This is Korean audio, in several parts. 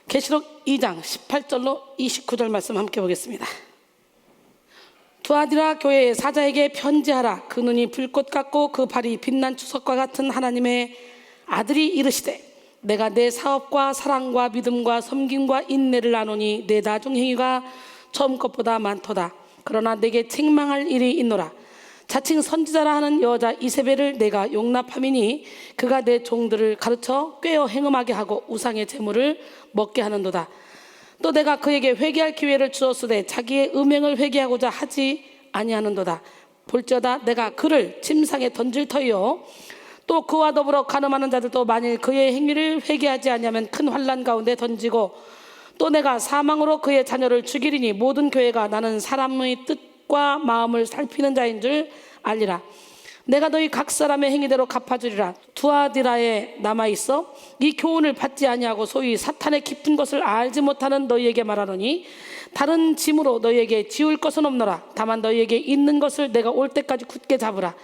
계시록 2장 18절로 29절 말씀 함께 보겠습니다. 두아디라 교회의 사자에게 편지하라. 그 눈이 불꽃 같고 그 발이 빛난 주석과 같은 하나님의 아들이 이르시되, 내가 내 사업과 사랑과 믿음과 섬김과 인내를 아노니 내 나중 행위가 처음 것보다 많도다. 그러나 내게 책망할 일이 있노라. 자칭 선지자라 하는 여자 이세벨을 내가 용납함이니 그가 내 종들을 가르쳐 꾀어 행음하게 하고 우상의 제물을 먹게 하는도다. 또 내가 그에게 회개할 기회를 주었으되 자기의 음행을 회개하고자 하지 아니하는도다. 볼지어다 내가 그를 침상에 던질 터이요 또 그와 더불어 간음하는 자들도 만일 그의 행위를 회개하지 아니하면 큰 환난 가운데 던지고, 또 내가 사망으로 그의 자녀를 죽이리니 모든 교회가 나는 사람의 뜻과 마음을 살피는 자인 줄 알리라. 내가 너희 각 사람의 행위대로 갚아주리라. 두아디라에 남아있어 이 교훈을 받지 아니하고 소위 사탄의 깊은 것을 알지 못하는 너희에게 말하노니, 다른 짐으로 너희에게 지울 것은 없노라. 다만 너희에게 있는 것을 내가 올 때까지 굳게 잡으라.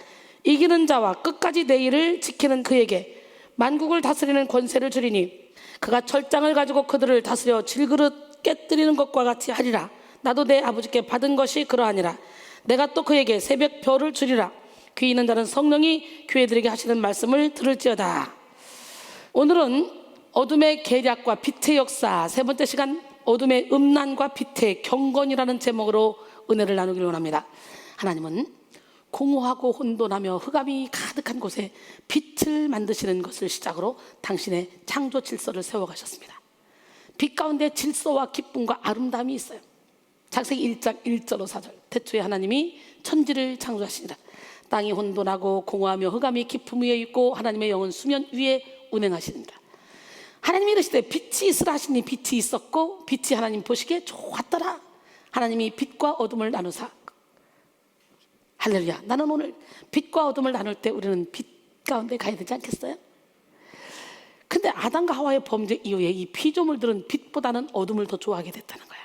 이기는 자와 끝까지 내 일을 지키는 그에게 만국을 다스리는 권세를 주리니 그가 철장을 가지고 그들을 다스려 질그릇 깨뜨리는 것과 같이 하리라. 나도 내 아버지께 받은 것이 그러하니라. 내가 또 그에게 새벽 별을 주리라. 귀 있는 자는 성령이 교회들에게 하시는 말씀을 들을지어다. 오늘은 어둠의 계략과 빛의 역사, 세 번째 시간 어둠의 음란과 빛의 경건이라는 제목으로 은혜를 나누기를 원합니다. 하나님은 공허하고 혼돈하며 흑암이 가득한 곳에 빛을 만드시는 것을 시작으로 당신의 창조 질서를 세워가셨습니다. 빛 가운데 질서와 기쁨과 아름다움이 있어요. 창세기 1장 1절로 4절. 태초에 하나님이 천지를 창조하시니라. 땅이 혼돈하고 공허하며 흑암이 깊음 위에 있고 하나님의 영은 수면 위에 운행하시니라. 하나님이 이르시되 빛이 있으라 하시니 빛이 있었고 빛이 하나님 보시기에 좋았더라. 하나님이 빛과 어둠을 나누사. 할렐루야. 나는 오늘 빛과 어둠을 나눌 때 우리는 빛 가운데 가야 되지 않겠어요? 근데 아담과 하와의 범죄 이후에 이 피조물들은 빛보다는 어둠을 더 좋아하게 됐다는 거야.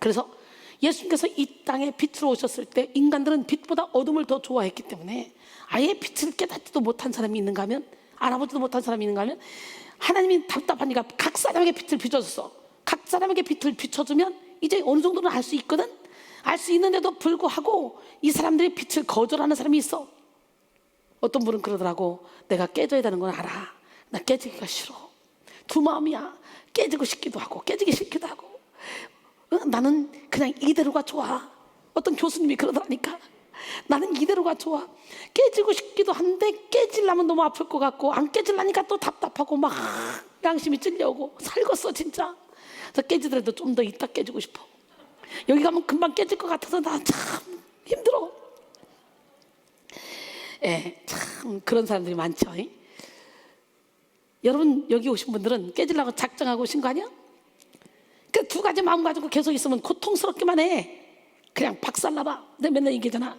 그래서 예수님께서 이 땅에 빛으로 오셨을 때 인간들은 빛보다 어둠을 더 좋아했기 때문에 아예 빛을 깨닫지도 못한 사람이 있는가 하면, 알아보지도 못한 사람이 있는가 하면, 하나님이 답답하니까 각 사람에게 빛을 비춰줬어. 각 사람에게 빛을 비춰주면 이제 어느 정도는 알 수 있거든. 알 수 있는데도 불구하고 이 사람들이 빛을 거절하는 사람이 있어. 어떤 분은 그러더라고. 내가 깨져야 되는 건 알아. 나 깨지기가 싫어. 두 마음이야. 깨지고 싶기도 하고 깨지기 싫기도 하고. 나는 그냥 이대로가 좋아. 어떤 교수님이 그러더라니까. 나는 이대로가 좋아. 깨지고 싶기도 한데 깨지려면 너무 아플 것 같고 안 깨지려니까 또 답답하고 막 양심이 찔려오고 살겄어 진짜. 그래서 깨지더라도 좀 더 이따 깨지고 싶어. 여기 가면 금방 깨질 것 같아서 나 참 힘들어. 참 그런 사람들이 많죠. 여러분 여기 오신 분들은 깨지려고 작정하고 오신 거 아니야? 그 두 가지 마음 가지고 계속 있으면 고통스럽기만 해. 그냥 박살나봐. 내가 맨날 얘기하잖아.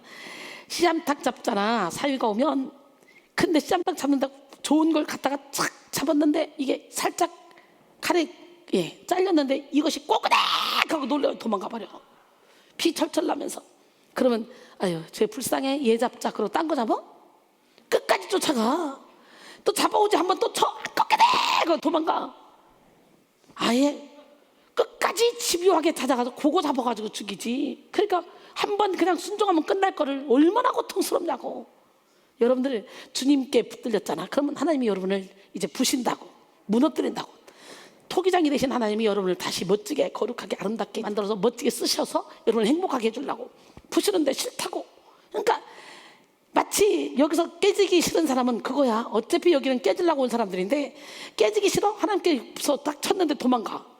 씨암탉 잡잖아. 사위가 오면. 근데 씨암탉 잡는다고 좋은 걸 갖다가 착 잡았는데 이게 살짝 칼에 잘렸는데 이것이 꼬그댁 하고 놀려 도망가 버려. 피 철철 나면서. 그러면 아유 쟤 불쌍해. 얘 잡자. 그러고 딴 거 잡아? 끝까지 쫓아가. 또 잡아오지 한번 또 쳐. 꼬그댁 하고 도망가. 아예 끝까지 집요하게 찾아가서 그거 잡아가지고 죽이지. 그러니까 한 번 그냥 순종하면 끝날 거를 얼마나 고통스럽냐고. 여러분들 주님께 붙들렸잖아. 그러면 하나님이 여러분을 이제 부신다고, 무너뜨린다고. 토기장이 되신 하나님이 여러분을 다시 멋지게 거룩하게 아름답게 만들어서 멋지게 쓰셔서 여러분을 행복하게 해주려고. 부시는데 싫다고. 그러니까 마치 여기서 깨지기 싫은 사람은 그거야. 어차피 여기는 깨지려고 온 사람들인데 깨지기 싫어? 하나님께서 딱 쳤는데 도망가.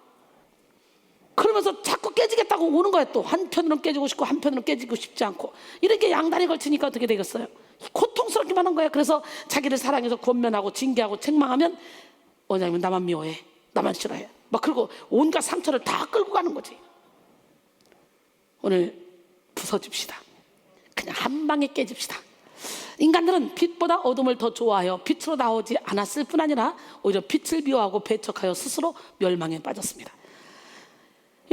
그러면서 자꾸 깨지겠다고 오는 거야. 또 한편으로는 깨지고 싶고 한편으로는 깨지고 싶지 않고. 이렇게 양다리 걸치니까 어떻게 되겠어요? 고통스럽기만 한 거야. 그래서 자기를 사랑해서 권면하고 징계하고 책망하면 뭐냐면 나만 미워해, 나만 싫어해 막. 그리고 온갖 상처를 다 끌고 가는 거지. 오늘 부서집시다. 그냥 한 방에 깨집시다. 인간들은 빛보다 어둠을 더 좋아하여 빛으로 나오지 않았을 뿐 아니라 오히려 빛을 미워하고 배척하여 스스로 멸망에 빠졌습니다.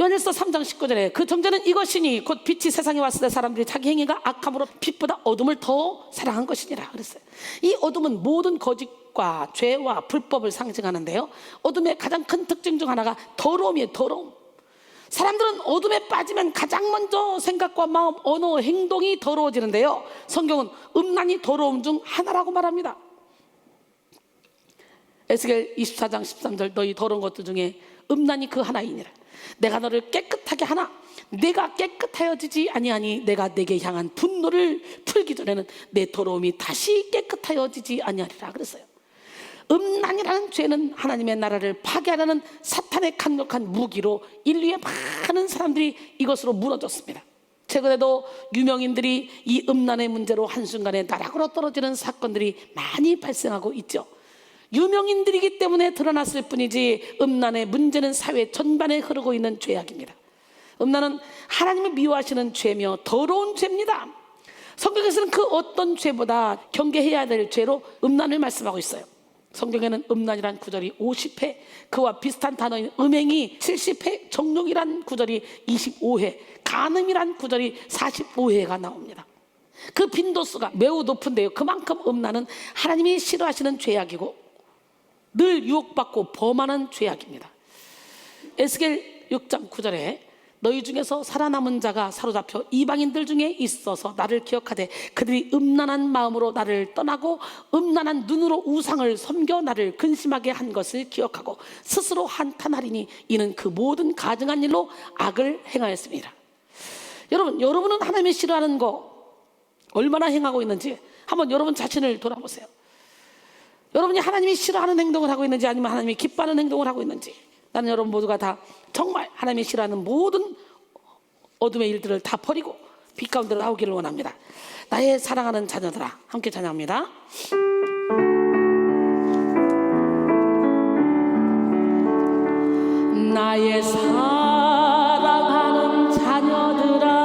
요한일서 3장 19절에 그 정죄는 이것이니 곧 빛이 세상에 왔을 때 사람들이 자기 행위가 악함으로 빛보다 어둠을 더 사랑한 것이니라 그랬어요. 이 어둠은 모든 거짓과 죄와 불법을 상징하는데요, 어둠의 가장 큰 특징 중 하나가 더러움이에요. 더러움. 사람들은 어둠에 빠지면 가장 먼저 생각과 마음, 언어, 행동이 더러워지는데요, 성경은 음란이 더러움 중 하나라고 말합니다. 에스겔 24장 13절 너희 더러운 것들 중에 음란이 그 하나이니라. 내가 너를 깨끗하게 하나 내가 깨끗하여지지 아니하니 내가 내게 향한 분노를 풀기 전에는 내 더러움이 다시 깨끗하여지지 아니하리라 그랬어요. 음란이라는 죄는 하나님의 나라를 파괴하려는 사탄의 강력한 무기로 인류의 많은 사람들이 이것으로 무너졌습니다. 최근에도 유명인들이 이 음란의 문제로 한순간에 나락으로 떨어지는 사건들이 많이 발생하고 있죠. 유명인들이기 때문에 드러났을 뿐이지 음란의 문제는 사회 전반에 흐르고 있는 죄악입니다. 음란은 하나님이 미워하시는 죄며 더러운 죄입니다. 성경에서는 그 어떤 죄보다 경계해야 될 죄로 음란을 말씀하고 있어요. 성경에는 음란이란 구절이 50회, 그와 비슷한 단어인 음행이 70회, 정욕이란 구절이 25회, 간음이란 구절이 45회가 나옵니다. 그 빈도수가 매우 높은데요, 그만큼 음란은 하나님이 싫어하시는 죄악이고 늘 유혹받고 범하는 죄악입니다. 에스겔 6장 9절에 너희 중에서 살아남은 자가 사로잡혀 이방인들 중에 있어서 나를 기억하되 그들이 음란한 마음으로 나를 떠나고 음란한 눈으로 우상을 섬겨 나를 근심하게 한 것을 기억하고 스스로 한탄하리니 이는 그 모든 가증한 일로 악을 행하였습니다. 여러분은 하나님이 싫어하는 거 얼마나 행하고 있는지 한번 여러분 자신을 돌아보세요. 여러분이 하나님이 싫어하는 행동을 하고 있는지 아니면 하나님이 기뻐하는 행동을 하고 있는지. 나는 여러분 모두가 다 정말 하나님이 싫어하는 모든 어둠의 일들을 다 버리고 빛 가운데로 나오기를 원합니다. 나의 사랑하는 자녀들아, 함께 찬양합니다. 나의 사랑하는 자녀들아,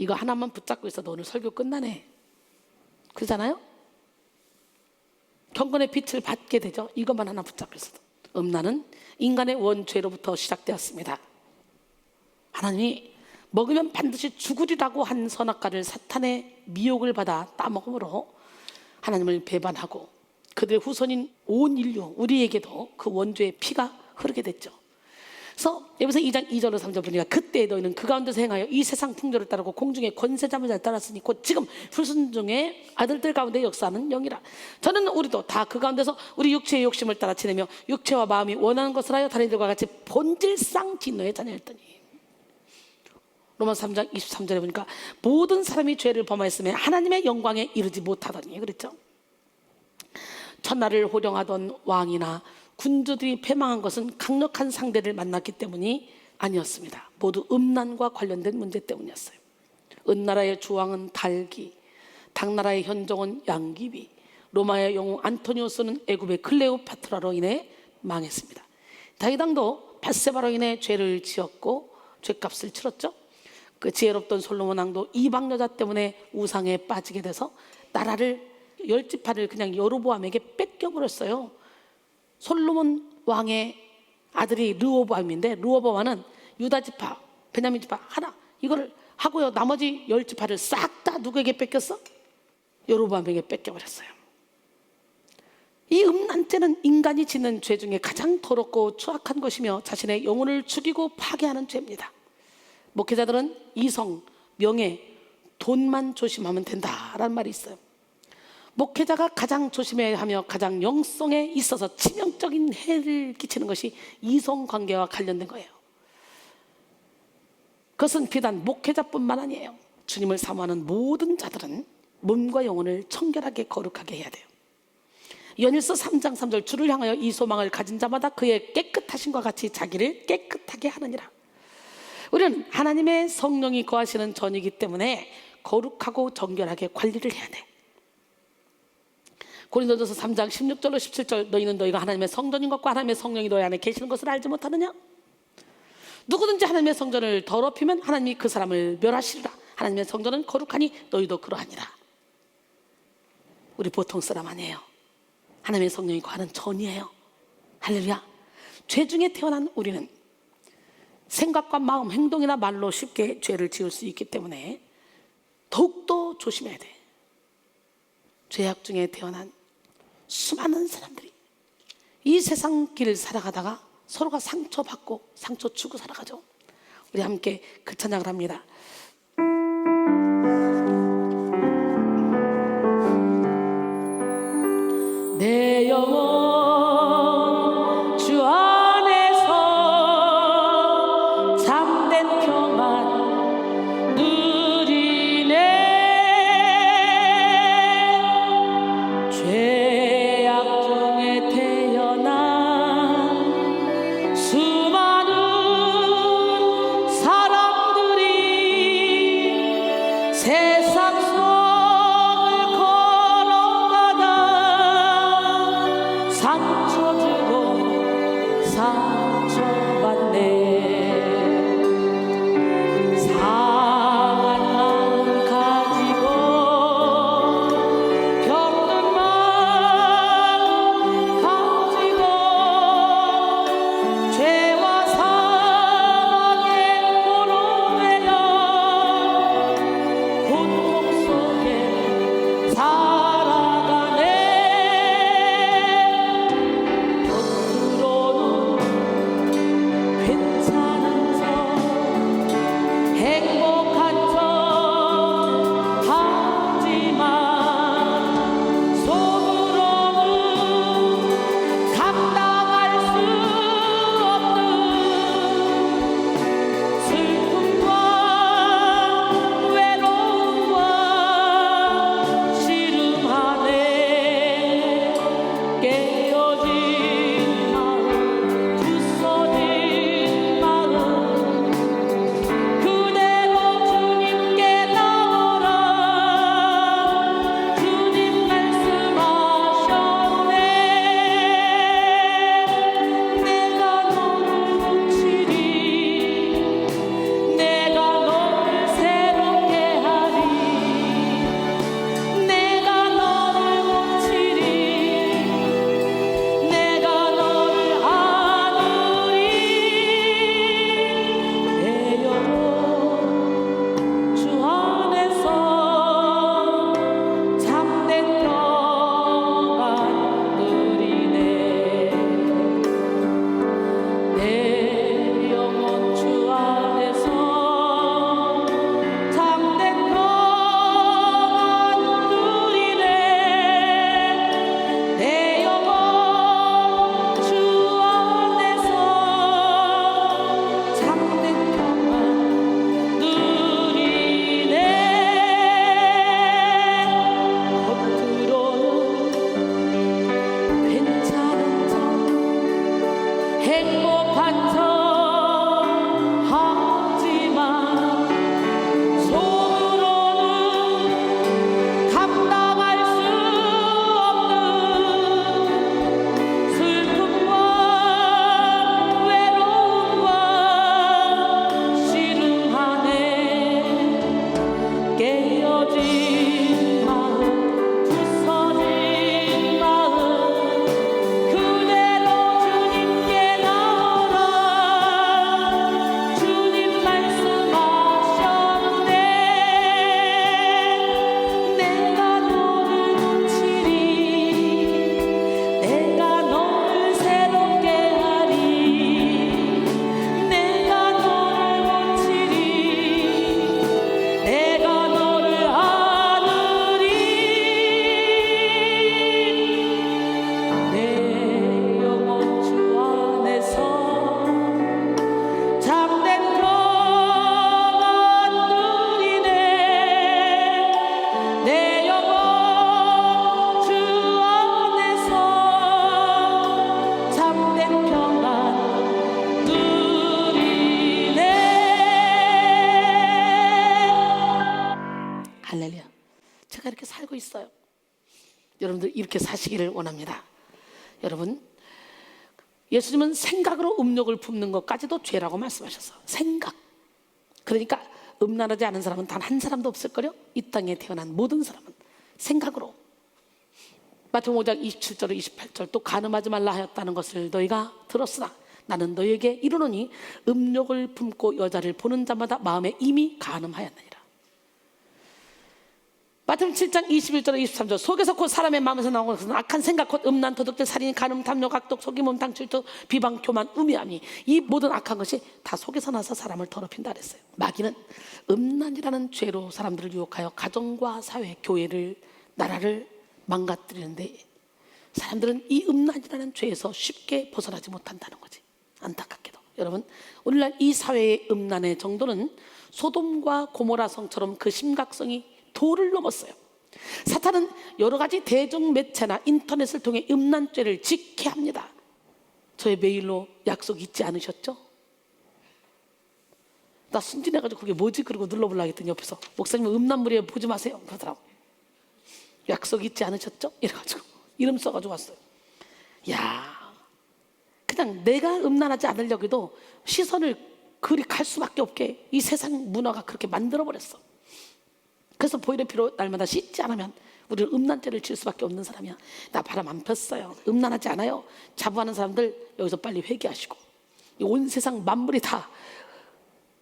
이거 하나만 붙잡고 있어도 오늘 설교 끝나네. 그러잖아요? 경건의 빛을 받게 되죠. 이것만 하나 붙잡고 있어도. 음란은 인간의 원죄로부터 시작되었습니다. 하나님이 먹으면 반드시 죽으리라고 한 선악과를 사탄의 미혹을 받아 따먹음으로 하나님을 배반하고 그들의 후손인 온 인류, 우리에게도 그 원죄의 피가 흐르게 됐죠. 그래서 여기서 2장 2절로 3절 보니까 그때 너희는 그 가운데서 행하여 이 세상 풍조를 따르고 공중의 권세자를 잘 따랐으니 곧 지금 불순종의 아들들 가운데 역사하는 영이라. 저는 우리도 다 그 가운데서 우리 육체의 욕심을 따라 지내며 육체와 마음이 원하는 것을 하여 다른 이들과 같이 본질상 진노의 자녀였더니. 로마서 3장 23절에 보니까 모든 사람이 죄를 범하였으면 하나님의 영광에 이르지 못하더니 그랬죠. 천하를 호령하던 왕이나 군주들이 패망한 것은 강력한 상대를 만났기 때문이 아니었습니다. 모두 음란과 관련된 문제 때문이었어요. 은나라의 주왕은 달기, 당나라의 현종은 양귀비, 로마의 영웅 안토니우스는 애굽의 클레오파트라로 인해 망했습니다. 다윗왕도 밧세바로 인해 죄를 지었고 죄값을 치렀죠. 그 지혜롭던 솔로몬 왕도 이방 여자 때문에 우상에 빠지게 돼서 나라를 열지파를 그냥 여로보암에게 뺏겨버렸어요. 솔로몬 왕의 아들이 르호보암인데 르호보암은 유다 지파, 베냐민 지파 하나 이거를 하고요. 나머지 10지파를 싹 다 누구에게 뺏겼어? 여로보암에게 뺏겨버렸어요. 이 음란죄는 인간이 짓는 죄 중에 가장 더럽고 추악한 것이며 자신의 영혼을 죽이고 파괴하는 죄입니다. 목회자들은 이성, 명예, 돈만 조심하면 된다라는 말이 있어요. 목회자가 가장 조심해야 하며 가장 영성에 있어서 치명적인 해를 끼치는 것이 이성관계와 관련된 거예요. 그것은 비단 목회자뿐만 아니에요. 주님을 사모하는 모든 자들은 몸과 영혼을 청결하게 거룩하게 해야 돼요. 연일서 3장 3절 주를 향하여 이 소망을 가진 자마다 그의 깨끗하심과 같이 자기를 깨끗하게 하느니라. 우리는 하나님의 성령이 거하시는 전이기 때문에 거룩하고 정결하게 관리를 해야 돼. 고린도전서 3장 16절로 17절 너희는 너희가 하나님의 성전인 것과 하나님의 성령이 너희 안에 계시는 것을 알지 못하느냐? 누구든지 하나님의 성전을 더럽히면 하나님이 그 사람을 멸하시리라. 하나님의 성전은 거룩하니 너희도 그러하니라. 우리 보통 사람 아니에요. 하나님의 성령이 거하는 전이에요. 할렐루야. 죄 중에 태어난 우리는 생각과 마음, 행동이나 말로 쉽게 죄를 지을 수 있기 때문에 더욱더 조심해야 돼. 죄악 중에 태어난 수많은 사람들이 이 세상 길을 살아가다가 서로가 상처받고 상처 주고 살아가죠. 우리 함께 그 찬양을 합니다. 내 영혼 주 안에서 참된 평안 누리네. 죄악 중에 태어난 수많은 사람들이 내가 이렇게 살고 있어요. 여러분들 이렇게 사시기를 원합니다. 여러분, 예수님은 생각으로 음욕을 품는 것까지도 죄라고 말씀하셨어. 생각. 그러니까 음란하지 않은 사람은 단 한 사람도 없을걸요? 이 땅에 태어난 모든 사람은 생각으로. 마태복음 5장 27절 28절 또 간음하지 말라 하였다는 것을 너희가 들었으나 나는 너희에게 이르노니 음욕을 품고 여자를 보는 자마다 마음에 이미 간음하였느니라. 마태복음 7장 21절 23절 속에서 곧 사람의 마음에서 나오는 것은 악한 생각 곧 음란 도둑질 살인 간음 탐욕 악독 속임 음탕 질투 비방 교만 우매함이 이 모든 악한 것이 다 속에서 나서 사람을 더럽힌다 그랬어요. 마귀는 음란이라는 죄로 사람들을 유혹하여 가정과 사회, 교회를, 나라를 망가뜨리는데 사람들은 이 음란이라는 죄에서 쉽게 벗어나지 못한다는 거지. 안타깝게도 여러분, 오늘날 이 사회의 음란의 정도는 소돔과 고모라 성처럼 그 심각성이 도를 넘었어요. 사탄은 여러 가지 대중 매체나 인터넷을 통해 음란죄를 직회합니다. 저의 메일로 약속 잊지 않으셨죠? 나 순진해가지고 그게 뭐지? 그러고 눌러보려고 했더니 옆에서 목사님 음란물이에요 보지 마세요 그러더라고. 약속 잊지 않으셨죠? 이래가지고 이름 써가지고 왔어요. 야, 그냥 내가 음란하지 않으려고 해도 시선을 그리 갈 수밖에 없게 이 세상 문화가 그렇게 만들어버렸어. 그래서 보혈의 피로 날마다 씻지 않으면 우리는 음란죄를 질 수밖에 없는 사람이야. 나 바람 안 폈어요. 음란하지 않아요. 자부하는 사람들 여기서 빨리 회개하시고, 이 온 세상 만물이 다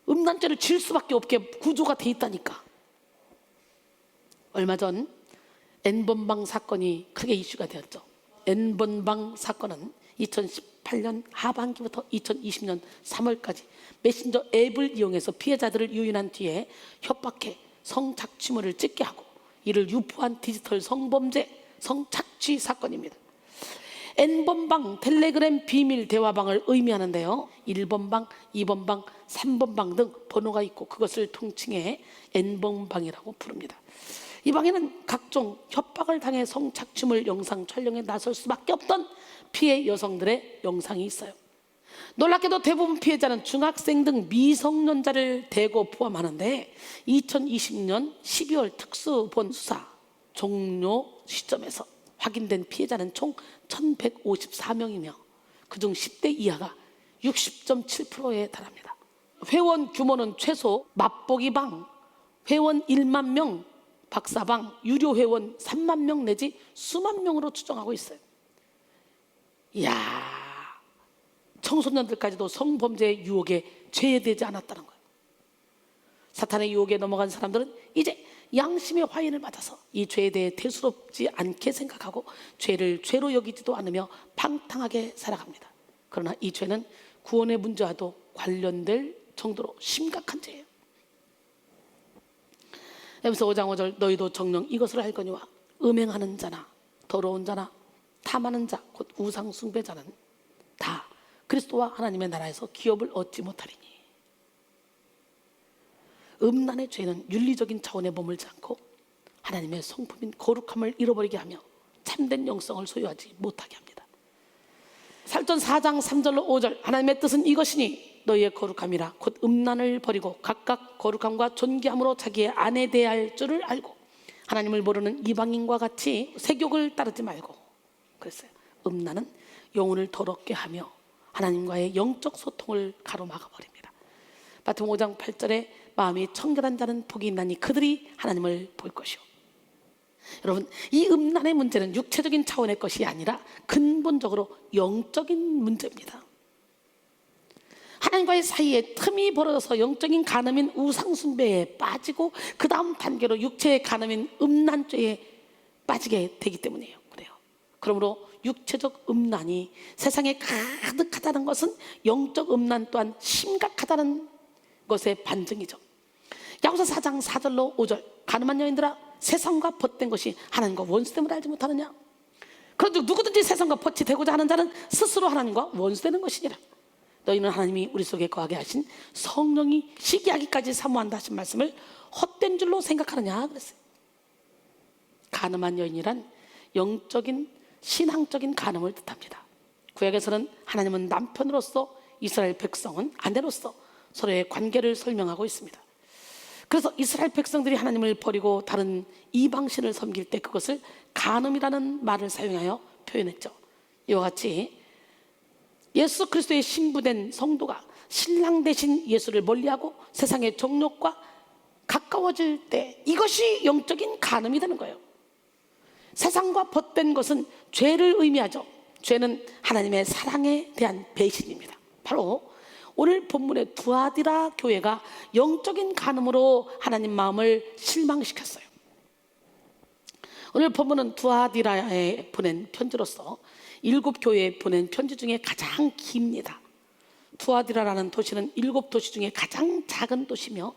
음란죄를 질 수밖에 없게 구조가 돼 있다니까. 얼마 전 N번방 사건이 크게 이슈가 되었죠. N번방 사건은 2018년 하반기부터 2020년 3월까지 메신저 앱을 이용해서 피해자들을 유인한 뒤에 협박해 성착취물을 찍게 하고 이를 유포한 디지털 성범죄 성착취 사건입니다. N번방 텔레그램 비밀 대화방을 의미하는데요, 1번방, 2번방, 3번방 등 번호가 있고 그것을 통칭해 N번방이라고 부릅니다. 이 방에는 각종 협박을 당해 성착취물 영상 촬영에 나설 수밖에 없던 피해 여성들의 영상이 있어요. 놀랍게도 대부분 피해자는 중학생 등 미성년자를 대거 포함하는데 2020년 12월 특수본 수사 종료 시점에서 확인된 피해자는 총 1154명이며 그중 10대 이하가 60.7%에 달합니다. 회원 규모는 최소 맛보기방 회원 1만 명, 박사방 유료 회원 3만 명 내지 수만 명으로 추정하고 있어요. 이야, 청소년들까지도 성범죄의 유혹에 죄되지 않았다는 거예요. 사탄의 유혹에 넘어간 사람들은 이제 양심의 화인을 맞아서 이 죄에 대해 대수롭지 않게 생각하고 죄를 죄로 여기지도 않으며 방탕하게 살아갑니다. 그러나 이 죄는 구원의 문제와도 관련될 정도로 심각한 죄예요. 에베소 5장 5절 너희도 정녕 이것을 알거니와 음행하는 자나 더러운 자나 탐하는 자 곧 우상 숭배자는 다 그리스도와 하나님의 나라에서 기업을 얻지 못하리니. 음란의 죄는 윤리적인 차원에 머물지 않고 하나님의 성품인 거룩함을 잃어버리게 하며 참된 영성을 소유하지 못하게 합니다. 살전 4장 3절로 5절 하나님의 뜻은 이것이니 너희의 거룩함이라 곧 음란을 버리고 각각 거룩함과 존귀함으로 자기의 아내 대할 줄을 알고 하나님을 모르는 이방인과 같이 세욕을 따르지 말고. 그랬어요. 음란은 영혼을 더럽게 하며 하나님과의 영적 소통을 가로막아 버립니다. 마태복음 5장 8절에 마음이 청결한 자는 복이 있나니 그들이 하나님을 볼 것이요. 여러분, 이 음란의 문제는 육체적인 차원의 것이 아니라 근본적으로 영적인 문제입니다. 하나님과의 사이에 틈이 벌어져서 영적인 간음인 우상숭배에 빠지고 그 다음 단계로 육체의 간음인 음란죄에 빠지게 되기 때문이에요. 그래요. 그러므로 육체적 음란이 세상에 가득하다는 것은 영적 음란 또한 심각하다는 것의 반증이죠. 야고보서 4장 4절로 5절 가늠한 여인들아 세상과 벗된 것이 하나님과 원수됨을 알지 못하느냐. 그런즉 누구든지 세상과 벗이 되고자 하는 자는 스스로 하나님과 원수되는 것이니라. 너희는 하나님이 우리 속에 거하게 하신 성령이 시기하기까지 사모한다 하신 말씀을 헛된 줄로 생각하느냐 그랬어요. 가늠한 여인이란 영적인 신앙적인 간음을 뜻합니다. 구약에서는 하나님은 남편으로서, 이스라엘 백성은 아내로서 서로의 관계를 설명하고 있습니다. 그래서 이스라엘 백성들이 하나님을 버리고 다른 이방신을 섬길 때 그것을 간음이라는 말을 사용하여 표현했죠. 이와 같이 예수 그리스도의 신부된 성도가 신랑 대신 예수를 멀리하고 세상의 정욕과 가까워질 때 이것이 영적인 간음이 되는 거예요. 세상과 벗된 것은 죄를 의미하죠. 죄는 하나님의 사랑에 대한 배신입니다. 바로 오늘 본문의 두아디라 교회가 영적인 간음으로 하나님 마음을 실망시켰어요. 오늘 본문은 두아디라에 보낸 편지로서 7교회에 보낸 편지 중에 가장 깁니다. 두아디라라는 도시는 7도시 중에 가장 작은 도시며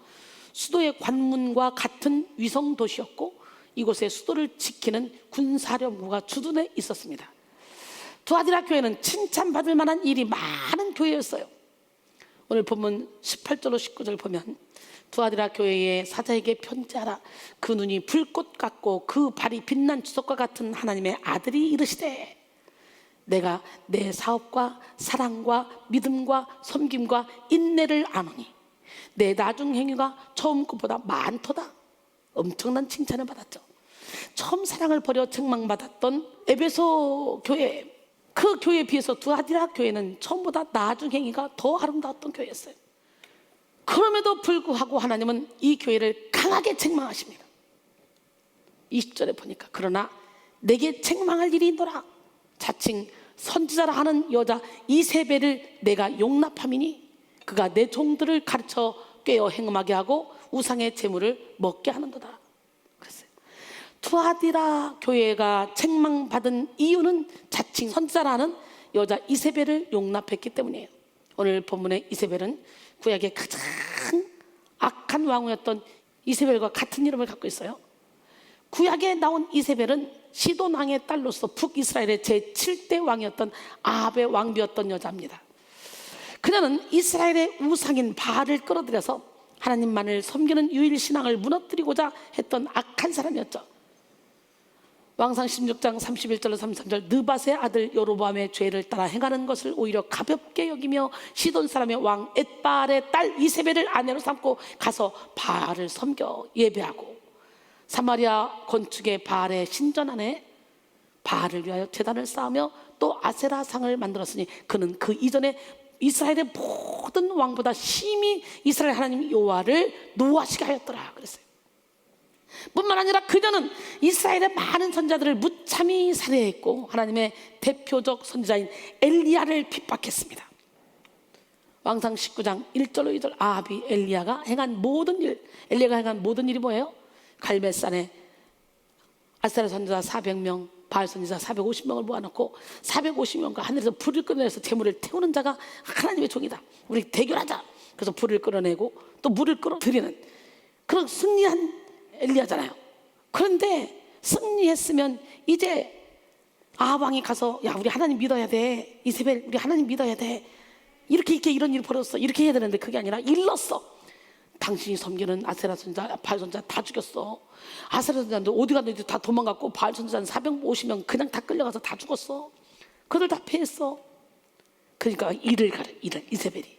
수도의 관문과 같은 위성 도시였고 이곳의 수도를 지키는 군사령부가 주둔해 있었습니다. 두아디라 교회는 칭찬받을 만한 일이 많은 교회였어요. 오늘 본문 18절로 19절 보면 두아디라 교회의 사자에게 편지하라. 그 눈이 불꽃 같고 그 발이 빛난 주석과 같은 하나님의 아들이 이르시되 내가 내 사업과 사랑과 믿음과 섬김과 인내를 아노니 내 나중 행위가 처음 것보다 많도다. 엄청난 칭찬을 받았죠. 처음 사랑을 버려 책망받았던 에베소 교회, 그 교회에 비해서 두아디라 교회는 처음보다 나중 행위가 더 아름다웠던 교회였어요. 그럼에도 불구하고 하나님은 이 교회를 강하게 책망하십니다. 20절에 보니까 그러나 내게 책망할 일이 있노라. 자칭 선지자라 하는 여자 이세벨을 내가 용납함이니 그가 내 종들을 가르쳐 꿰어 행음하게 하고 우상의 재물을 먹게 하는도다. 그랬어요. 투아디라 교회가 책망받은 이유는 자칭 선지자라는 여자 이세벨을 용납했기 때문이에요. 오늘 본문의 이세벨은 구약의 가장 악한 왕후였던 이세벨과 같은 이름을 갖고 있어요. 구약에 나온 이세벨은 시돈 왕의 딸로서 북이스라엘의 제7대 왕이었던 아합의 왕비였던 여자입니다. 그녀는 이스라엘의 우상인 바알을 끌어들여서 하나님만을 섬기는 유일신앙을 무너뜨리고자 했던 악한 사람이었죠. 왕상 16장 31절로 33절 느밧의 아들 여로보암의 죄를 따라 행하는 것을 오히려 가볍게 여기며 시돈 사람의 왕 엣바알의 딸 이세벨을 아내로 삼고 가서 바알을 섬겨 예배하고 사마리아 건축의 바알의 신전 안에 바알을 위하여 제단을 쌓으며 또 아세라상을 만들었으니 그는 그 이전에 이스라엘의 모든 왕보다 심히 이스라엘 하나님 여호와를 노하시게 하였더라 그랬어요. 뿐만 아니라 그녀는 이스라엘의 많은 선지자들을 무참히 살해했고 하나님의 대표적 선지자인 엘리야를 핍박했습니다. 왕상 19장 1절로 2절 아합이 엘리야가 행한 모든 일, 엘리야가 행한 모든 일이 뭐예요? 갈멜산에 아세라 선지자 400명, 바알 선지자 450명을 모아놓고 450명과 하늘에서 불을 끌어내서 재물을 태우는 자가 하나님의 종이다. 우리 대결하자. 그래서 불을 끌어내고 또 물을 끌어들이는 그런 승리한 엘리야잖아요. 그런데 승리했으면 이제 아합 왕이 가서 야 우리 하나님 믿어야 돼. 이세벨 우리 하나님 믿어야 돼. 이렇게 이런 일을 벌였어. 이렇게 해야 되는데 그게 아니라 일렀어. 당신이 섬기는 아세라 선지자, 바알 선지자 다 죽였어. 아세라 선지자도 어디 갔는지 다 도망갔고 바알 선지자는 450명 그냥 다 끌려가서 다 죽었어. 그들 다 패했어. 그러니까 일을 가려 이세벨이.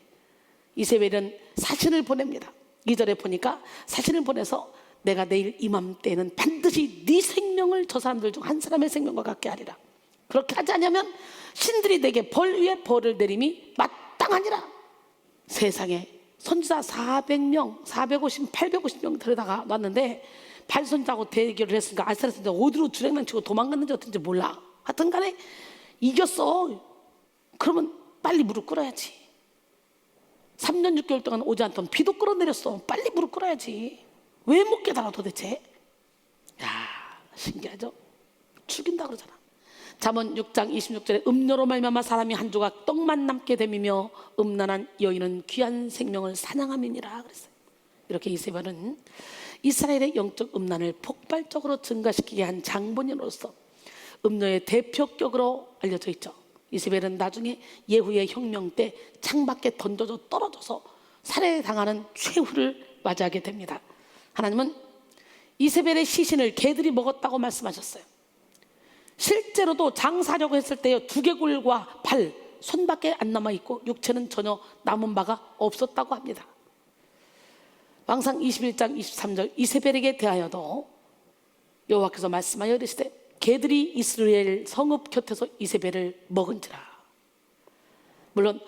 이세벨은 사신을 보냅니다. 2절에 보니까 사신을 보내서 내가 내일 이맘때에는 반드시 네 생명을 저 사람들 중 한 사람의 생명과 같게 하리라. 그렇게 하지 않으면 신들이 내게 벌 위에 벌을 내림이 마땅하니라. 세상에 선지자 400명, 450, 850명 데려다가 놨는데 바알 선지자하고 대결을 했으니까 아세라 선지자 어디로 주랭랑 치고 도망갔는지 어떤지 몰라. 하여튼 간에 이겼어. 그러면 빨리 무릎 꿇어야지. 3년 6개월 동안 오지 않던 비도 끌어내렸어. 빨리 무릎 꿇어야지. 왜 못 깨달아 도대체? 야 신기하죠? 죽인다 그러잖아. 잠언 6장 26절에 음료로 말미암아 사람이 한 조각 떡만 남게 됨이며 음란한 여인은 귀한 생명을 사냥함이니라 그랬어요. 이렇게 이세벨은 이스라엘의 영적 음란을 폭발적으로 증가시키게 한 장본인으로서 음료의 대표격으로 알려져 있죠. 이세벨은 나중에 예후의 혁명 때 창밖에 던져져 떨어져서 살해당하는 최후를 맞이하게 됩니다. 하나님은 이세벨의 시신을 개들이 먹었다고 말씀하셨어요. 실제로도 장사하려고 했을 때 두개골과 발, 손밖에 안 남아있고 육체는 전혀 남은 바가 없었다고 합니다. 왕상 21장 23절 이세벨에게 대하여도 여호와께서 말씀하여 이르시되 개들이 이스라엘 성읍 곁에서 이세벨을 먹은지라. 물론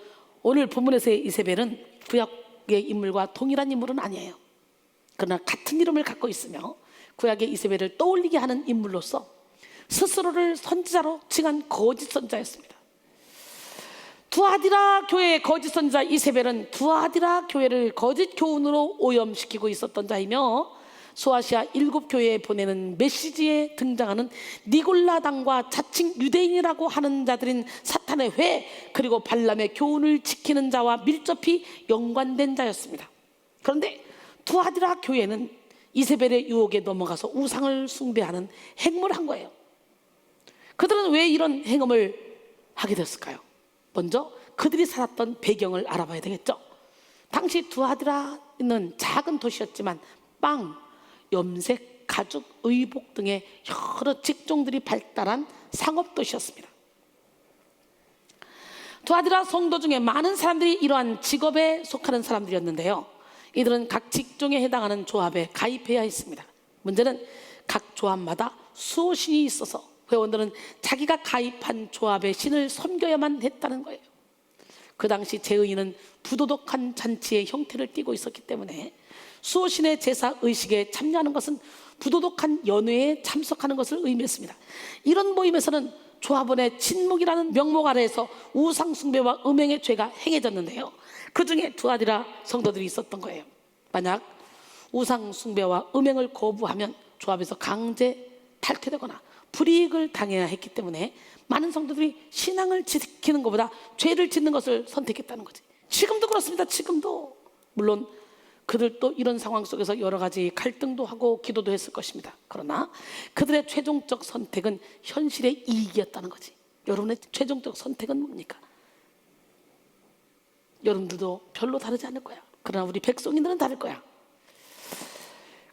오늘 본문에서의 이세벨은 구약의 인물과 동일한 인물은 아니에요. 그러나 같은 이름을 갖고 있으며 구약의 이세벨을 떠올리게 하는 인물로서 스스로를 선지자로 칭한 거짓 선지자였습니다. 두아디라 교회의 거짓 선지자 이세벨은 두아디라 교회를 거짓 교훈으로 오염시키고 있었던 자이며 소아시아 7교회에 보내는 메시지에 등장하는 니골라당과 자칭 유대인이라고 하는 자들인 사탄의 회 그리고 발람의 교훈을 지키는 자와 밀접히 연관된 자였습니다. 그런데 두아디라 교회는 이세벨의 유혹에 넘어가서 우상을 숭배하는 행위를 한 거예요. 그들은 왜 이런 행음을 하게 됐을까요? 먼저 그들이 살았던 배경을 알아봐야 되겠죠. 당시 두아디라는 작은 도시였지만 빵, 염색, 가죽, 의복 등의 여러 직종들이 발달한 상업도시였습니다. 두아디라 성도 중에 많은 사람들이 이러한 직업에 속하는 사람들이었는데요, 이들은 각 직종에 해당하는 조합에 가입해야 했습니다. 문제는 각 조합마다 수호신이 있어서 회원들은 자기가 가입한 조합의 신을 섬겨야만 했다는 거예요. 그 당시 제의는 부도덕한 잔치의 형태를 띠고 있었기 때문에 수호신의 제사 의식에 참여하는 것은 부도덕한 연회에 참석하는 것을 의미했습니다. 이런 모임에서는 조합원의 침묵이라는 명목 아래에서 우상숭배와 음행의 죄가 행해졌는데요, 그 중에 두아디라 성도들이 있었던 거예요. 만약 우상숭배와 음행을 거부하면 조합에서 강제 탈퇴되거나 불이익을 당해야 했기 때문에 많은 성도들이 신앙을 지키는 것보다 죄를 짓는 것을 선택했다는 거지. 지금도 그렇습니다. 지금도. 물론 그들도 이런 상황 속에서 여러 가지 갈등도 하고 기도도 했을 것입니다. 그러나 그들의 최종적 선택은 현실의 이익이었다는 거지. 여러분의 최종적 선택은 뭡니까? 여러분들도 별로 다르지 않을 거야. 그러나 우리 백성인들은 다를 거야.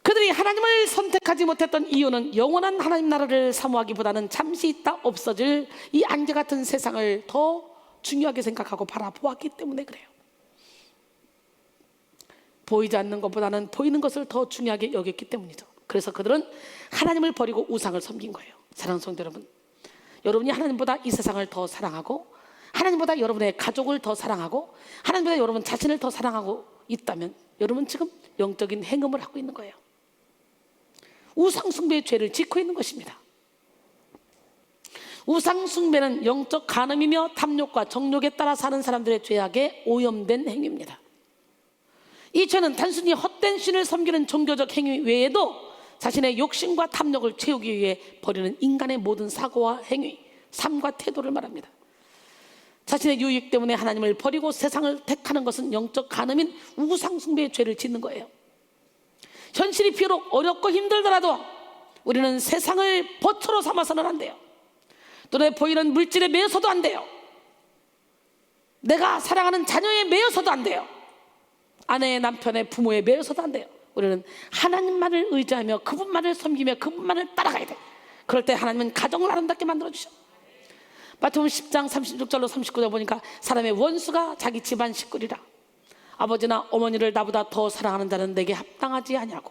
그들이 하나님을 선택하지 못했던 이유는 영원한 하나님 나라를 사모하기보다는 잠시 있다 없어질 이 안개 같은 세상을 더 중요하게 생각하고 바라보았기 때문에 그래요. 보이지 않는 것보다는 보이는 것을 더 중요하게 여겼기 때문이죠. 그래서 그들은 하나님을 버리고 우상을 섬긴 거예요. 사랑하는 성도 여러분, 여러분이 하나님보다 이 세상을 더 사랑하고 하나님보다 여러분의 가족을 더 사랑하고 하나님보다 여러분 자신을 더 사랑하고 있다면 여러분 지금 영적인 행음을 하고 있는 거예요. 우상숭배의 죄를 짓고 있는 것입니다. 우상숭배는 영적 간음이며 탐욕과 정욕에 따라 사는 사람들의 죄악에 오염된 행위입니다. 이 죄는 단순히 헛된 신을 섬기는 종교적 행위 외에도 자신의 욕심과 탐욕을 채우기 위해 벌이는 인간의 모든 사고와 행위, 삶과 태도를 말합니다. 자신의 유익 때문에 하나님을 버리고 세상을 택하는 것은 영적 간음인 우상숭배의 죄를 짓는 거예요. 현실이 비록 어렵고 힘들더라도 우리는 세상을 버처로 삼아서는 안 돼요. 눈에 보이는 물질에 매여서도 안 돼요. 내가 사랑하는 자녀에 매여서도 안 돼요. 아내의, 남편의, 부모에 매여서도 안 돼요. 우리는 하나님만을 의지하며 그분만을 섬기며 그분만을 따라가야 돼. 그럴 때 하나님은 가정을 아름답게 만들어주셔. 마태복음 10장 36절로 39절 보니까 사람의 원수가 자기 집안 식구리라. 아버지나 어머니를 나보다 더 사랑하는 자는 내게 합당하지 아니하고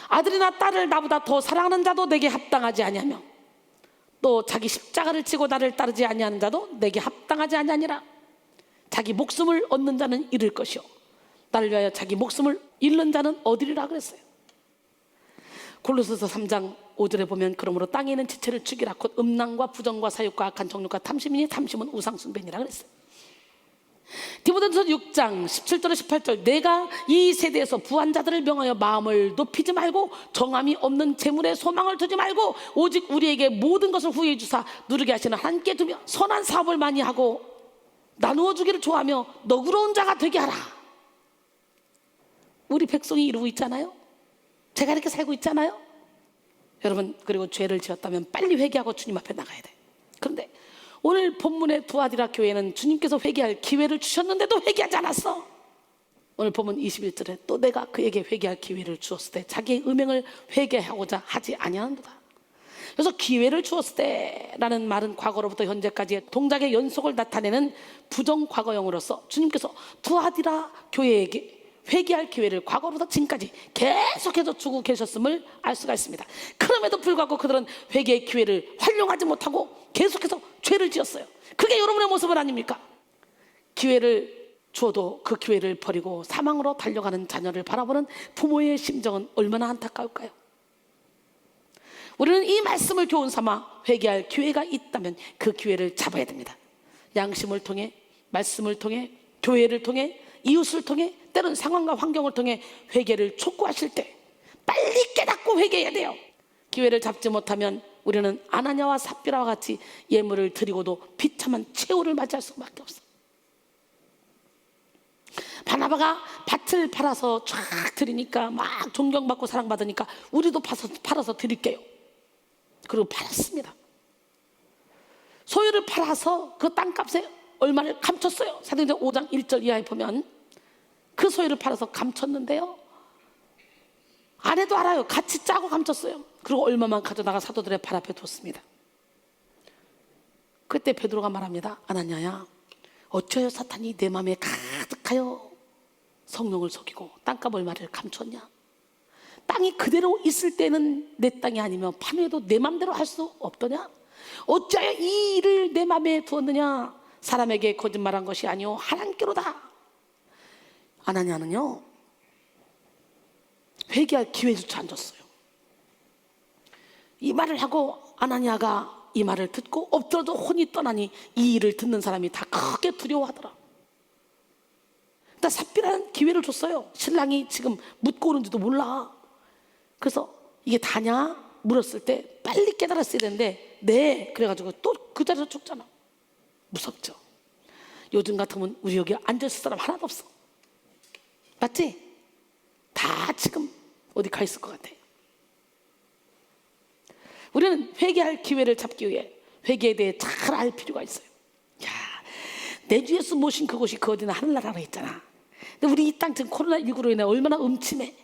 아들이나 딸을 나보다 더 사랑하는 자도 내게 합당하지 아니하며 또 자기 십자가를 지고 나를 따르지 아니하는 자도 내게 합당하지 아니하니라. 자기 목숨을 얻는 자는 잃을 것이요 나를 위하여 자기 목숨을 잃는 자는 얻으리라 그랬어요. 골로새서 3장 5절에 보면 그러므로 땅에 있는 지체를 죽이라 곧 음란과 부정과 사욕과 악한 정욕과 탐심이니 탐심은 우상숭배니라 그랬어요. 디모데전서 6장 17절에 18절 내가 이 세대에서 부한 자들을 명하여 마음을 높이지 말고 정함이 없는 재물에 소망을 두지 말고 오직 우리에게 모든 것을 후회해 주사 누르게 하시는 하나님께 두며 선한 사업을 많이 하고 나누어 주기를 좋아하며 너그러운 자가 되게 하라. 우리 백성이 이루고 있잖아요. 제가 이렇게 살고 있잖아요. 여러분, 그리고 죄를 지었다면 빨리 회개하고 주님 앞에 나가야 돼. 그런데 오늘 본문의 두아디라 교회는 주님께서 회개할 기회를 주셨는데도 회개하지 않았어. 오늘 본문 21절에 또 내가 그에게 회개할 기회를 주었을 때 자기의 음행을 회개하고자 하지 아니하는도다. 그래서 기회를 주었을 때라는 말은 과거로부터 현재까지의 동작의 연속을 나타내는 부정 과거형으로서 주님께서 두아디라 교회에게 회개할 기회를 과거로부터 지금까지 계속해서 주고 계셨음을 알 수가 있습니다. 그럼에도 불구하고 그들은 회개의 기회를 활용하지 못하고 계속해서 죄를 지었어요. 그게 여러분의 모습은 아닙니까? 기회를 주어도 그 기회를 버리고 사망으로 달려가는 자녀를 바라보는 부모의 심정은 얼마나 안타까울까요? 우리는 이 말씀을 교훈 삼아 회개할 기회가 있다면 그 기회를 잡아야 됩니다. 양심을 통해, 말씀을 통해, 교회를 통해, 이웃을 통해, 때로는 상황과 환경을 통해 회개를 촉구하실 때 빨리 깨닫고 회개해야 돼요. 기회를 잡지 못하면 우리는 아나니아와 삽비라와 같이 예물을 드리고도 비참한 최후를 맞이할 수밖에 없어. 바나바가 밭을 팔아서 쫙 드리니까 막 존경받고 사랑받으니까 우리도 팔아서 드릴게요. 그리고 팔았습니다. 소유를 팔아서 그 땅값에 얼마를 감췄어요. 사도행전 5장 1절 이하에 보면 그 소유를 팔아서 감췄는데요, 아내도 알아요. 같이 짜고 감췄어요. 그리고 얼마만 가져다가 사도들의 발 앞에 뒀습니다. 그때 베드로가 말합니다. 아나니아야, 어쩌여 사탄이 내 마음에 가득하여 성령을 속이고 땅값 얼마를 감췄냐? 땅이 그대로 있을 때는 내 땅이 아니면 판회도 내 맘대로 할 수 없더냐? 어찌하여 이 일을 내 마음에 두었느냐? 사람에게 거짓말한 것이 아니오 하나님께로다. 아나니아는요, 회개할 기회조차 안 줬어요. 이 말을 하고 아나니아가 이 말을 듣고 엎드려도 혼이 떠나니 이 일을 듣는 사람이 다 크게 두려워하더라. 일단 삽비라는 기회를 줬어요. 신랑이 지금 묻고 오는지도 몰라. 그래서 이게 다냐? 물었을 때 빨리 깨달았어야 되는데 네, 그래가지고 또 그 자리에서 죽잖아. 무섭죠. 요즘 같으면 우리 여기 앉아있을 사람 하나도 없어. 맞지? 다 지금 어디 가 있을 것 같아. 우리는 회개할 기회를 잡기 위해 회개에 대해 잘 알 필요가 있어요. 야, 내 주 예수 모신 그곳이 그 어디나 하늘나라로 있잖아. 근데 우리 이 땅 지금 코로나19로 인해 얼마나 음침해,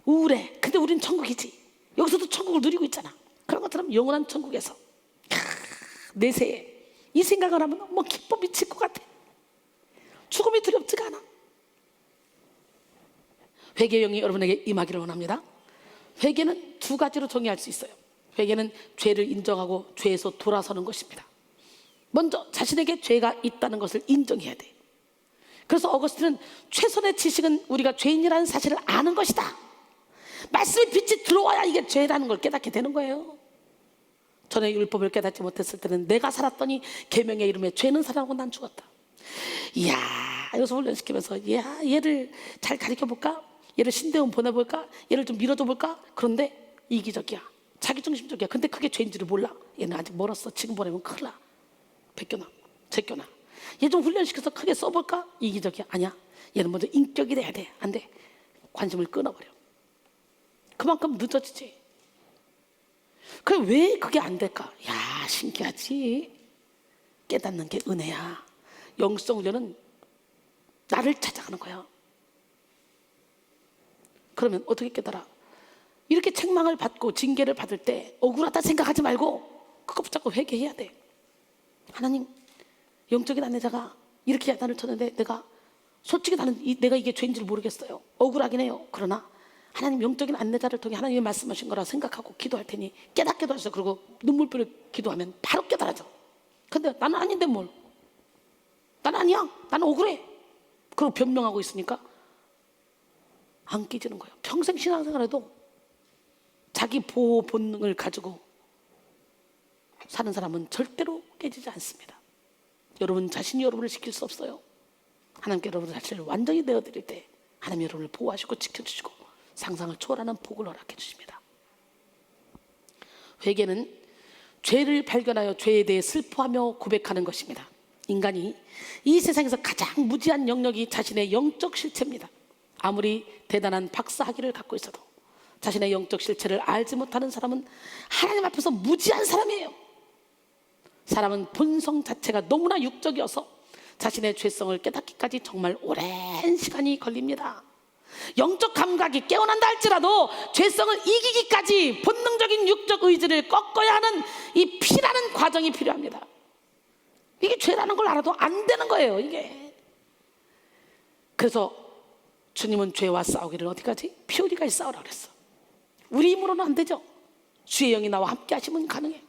우울해. 근데 우린 천국이지. 여기서도 천국을 누리고 있잖아. 그런 것처럼 영원한 천국에서 내세에 이 생각을 하면 뭐 기뻐 미칠 것 같아. 죽음이 두렵지가 않아. 회개의 영이 여러분에게 임하기를 원합니다. 회개는 두 가지로 정의할 수 있어요. 회개는 죄를 인정하고 죄에서 돌아서는 것입니다. 먼저 자신에게 죄가 있다는 것을 인정해야 돼. 그래서 어거스틴은 최선의 지식은 우리가 죄인이라는 사실을 아는 것이다. 말씀의 빛이 들어와야 이게 죄라는 걸 깨닫게 되는 거예요. 전에 율법을 깨닫지 못했을 때는 내가 살았더니 계명의 이름에 죄는 살아나고 난 죽었다. 이야, 여기서 훈련시키면서 야, 얘를 잘 가르쳐볼까? 얘를 신대원 보내볼까? 얘를 좀 밀어줘볼까? 그런데 이기적이야, 자기중심적이야. 근데 그게 죄인지를 몰라. 얘는 아직 멀었어. 지금 보내면 큰일 나. 베껴놔, 제껴놔. 얘 좀 훈련시켜서 크게 써볼까? 이기적이야. 아니야, 얘는 먼저 인격이 돼야 돼. 안 돼. 관심을 끊어버려. 그만큼 늦어지지. 그래, 왜 그게 안 될까? 야, 신기하지. 깨닫는 게 은혜야. 영성 훈련은 나를 찾아가는 거야. 그러면 어떻게 깨달아? 이렇게 책망을 받고 징계를 받을 때 억울하다 생각하지 말고 그거 붙잡고 회개해야 돼. 하나님, 영적인 아내자가 이렇게 야단을 쳤는데 내가 솔직히 내가 이게 죄인지를 모르겠어요. 억울하긴 해요. 그러나 하나님 영적인 안내자를 통해 하나님이 말씀하신 거라 생각하고 기도할 테니 깨닫게 도와주세요. 그리고 눈물을 기도하면 바로 깨달아져. 근데 나는 아닌데 뭘. 난 아니야. 나는 억울해. 그리고 변명하고 있으니까 안 깨지는 거예요. 평생 신앙생활에도 자기 보호 본능을 가지고 사는 사람은 절대로 깨지지 않습니다. 여러분 자신이 여러분을 지킬 수 없어요. 하나님께 여러분 자신을 완전히 내어드릴 때 하나님 여러분을 보호하시고 지켜주시고 상상을 초월하는 복을 허락해 주십니다. 회개는 죄를 발견하여 죄에 대해 슬퍼하며 고백하는 것입니다. 인간이 이 세상에서 가장 무지한 영역이 자신의 영적 실체입니다. 아무리 대단한 박사학위를 갖고 있어도 자신의 영적 실체를 알지 못하는 사람은 하나님 앞에서 무지한 사람이에요. 사람은 본성 자체가 너무나 육적이어서 자신의 죄성을 깨닫기까지 정말 오랜 시간이 걸립니다. 영적 감각이 깨어난다 할지라도 죄성을 이기기까지 본능적인 육적 의지를 꺾어야 하는 이 피라는 과정이 필요합니다. 이게 죄라는 걸 알아도 안 되는 거예요, 이게. 그래서 주님은 죄와 싸우기를 어디까지? 피 흘리까지 싸우라고 그랬어. 우리 힘으로는 안 되죠. 주의 영이 나와 함께 하시면 가능해요.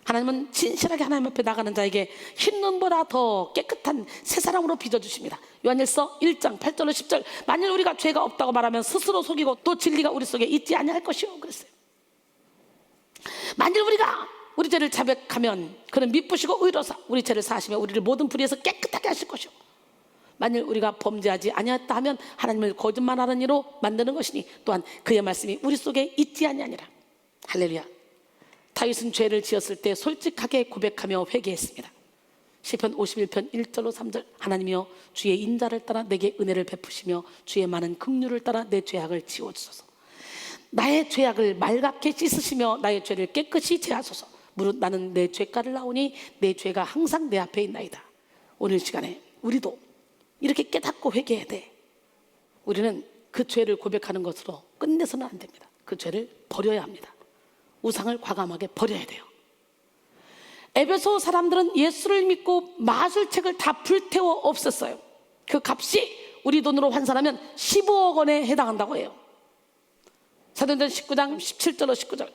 하나님은 진실하게 하나님 앞에 나가는 자에게 흰 눈보다 더 깨끗한 새 사람으로 빚어주십니다. 요한일서 1장 8절로 10절, 만일 우리가 죄가 없다고 말하면 스스로 속이고 또 진리가 우리 속에 있지 아니할 것이요 그랬어요. 만일 우리가 우리 죄를 자백하면 그는 미쁘시고 의로사 우리 죄를 사하시며 우리를 모든 불의에서 깨끗하게 하실 것이요, 만일 우리가 범죄하지 아니하였다 하면 하나님을 거짓말하는 이로 만드는 것이니 또한 그의 말씀이 우리 속에 있지 아니하니라. 할렐루야. 다윗은 죄를 지었을 때 솔직하게 고백하며 회개했습니다. 시편 51편 1절로 3절, 하나님이여 주의 인자를 따라 내게 은혜를 베푸시며 주의 많은 긍휼을 따라 내 죄악을 지워주소서. 나의 죄악을 맑게 씻으시며 나의 죄를 깨끗이 제하소서. 무릇 나는 내 죄가를 나오니 내 죄가 항상 내 앞에 있나이다. 오늘 시간에 우리도 이렇게 깨닫고 회개해야 돼. 우리는 그 죄를 고백하는 것으로 끝내서는 안 됩니다. 그 죄를 버려야 합니다. 우상을 과감하게 버려야 돼요. 에베소 사람들은 예수를 믿고 마술책을 다 불태워 없앴어요. 그 값이 우리 돈으로 환산하면 15억 원에 해당한다고 해요. 사도행전 19장 17절로 19절,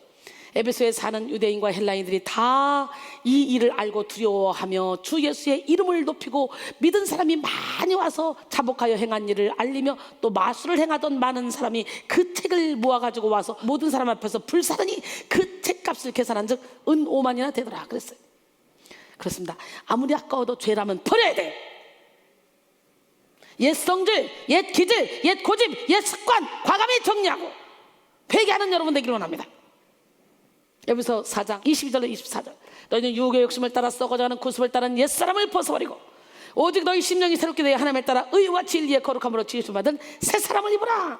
에베소에 사는 유대인과 헬라인들이 다 이 일을 알고 두려워하며 주 예수의 이름을 높이고 믿은 사람이 많이 와서 자복하여 행한 일을 알리며 또 마술을 행하던 많은 사람이 그 책을 모아가지고 와서 모든 사람 앞에서 불사르니 그 책값을 계산한 즉 은 5만이나 되더라 그랬어요. 그렇습니다. 아무리 아까워도 죄라면 버려야 돼. 옛 성질, 옛 기질, 옛 고집, 옛 습관 과감히 정리하고 회개하는 여러분 되기를 원합니다. 여기서 4장 22절로 24절, 너희는 유혹의 욕심을 따라 썩어져가는 구습을 따른 옛사람을 벗어버리고 오직 너희 심령이 새롭게 되어 하나님을 따라 의와 진리의 거룩함으로 지으심 받은 새 사람을 입으라.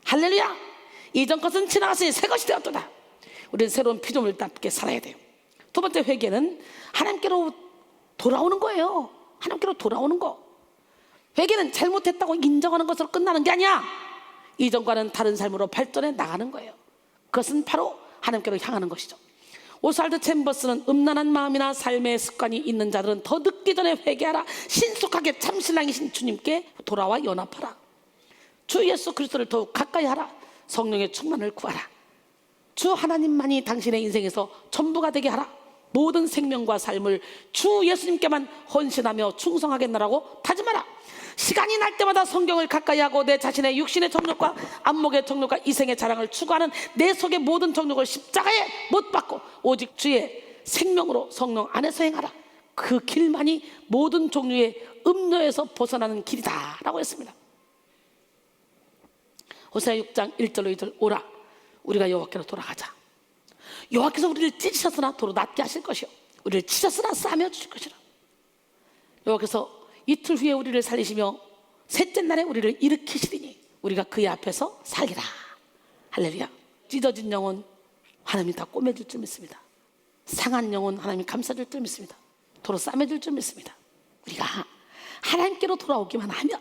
할렐루야. 이전 것은 지나갔으니 새 것이 되었도다. 우리는 새로운 피조물답게 살아야 돼요. 두 번째 회개는 하나님께로 돌아오는 거예요. 하나님께로 돌아오는 거. 회개는 잘못했다고 인정하는 것으로 끝나는 게 아니야. 이전과는 다른 삶으로 발전해 나가는 거예요. 그것은 바로 하나님께로 향하는 것이죠. 오스왈드 챔버스는 음란한 마음이나 삶의 습관이 있는 자들은 더 늦기 전에 회개하라. 신속하게 참신랑이신 주님께 돌아와 연합하라. 주 예수 그리스도를 더욱 가까이 하라. 성령의 충만을 구하라. 주 하나님만이 당신의 인생에서 전부가 되게 하라. 모든 생명과 삶을 주 예수님께만 헌신하며 충성하겠노라고 다짐하라. 시간이 날 때마다 성경을 가까이 하고 내 자신의 육신의 정욕과 안목의 정욕과 이생의 자랑을 추구하는 내 속의 모든 정욕을 십자가에 못 박고 오직 주의 생명으로 성령 안에서 행하라. 그 길만이 모든 종류의 음료에서 벗어나는 길이다 라고 했습니다. 호세아 6장 1절로 2절, 오라 우리가 여호와께로 돌아가자. 여호와께서 우리를 찢으셨으나 도로 낫게 하실 것이요 우리를 치셨으나 싸매 주실 것이라. 여호와께서 이틀 후에 우리를 살리시며 셋째 날에 우리를 일으키시리니 우리가 그의 앞에서 살리라. 할렐루야. 찢어진 영혼 하나님이 다 꼬매줄 줄 믿습니다. 상한 영혼 하나님이 감싸줄 줄 믿습니다. 도로 싸매줄 줄 믿습니다. 우리가 하나님께로 돌아오기만 하면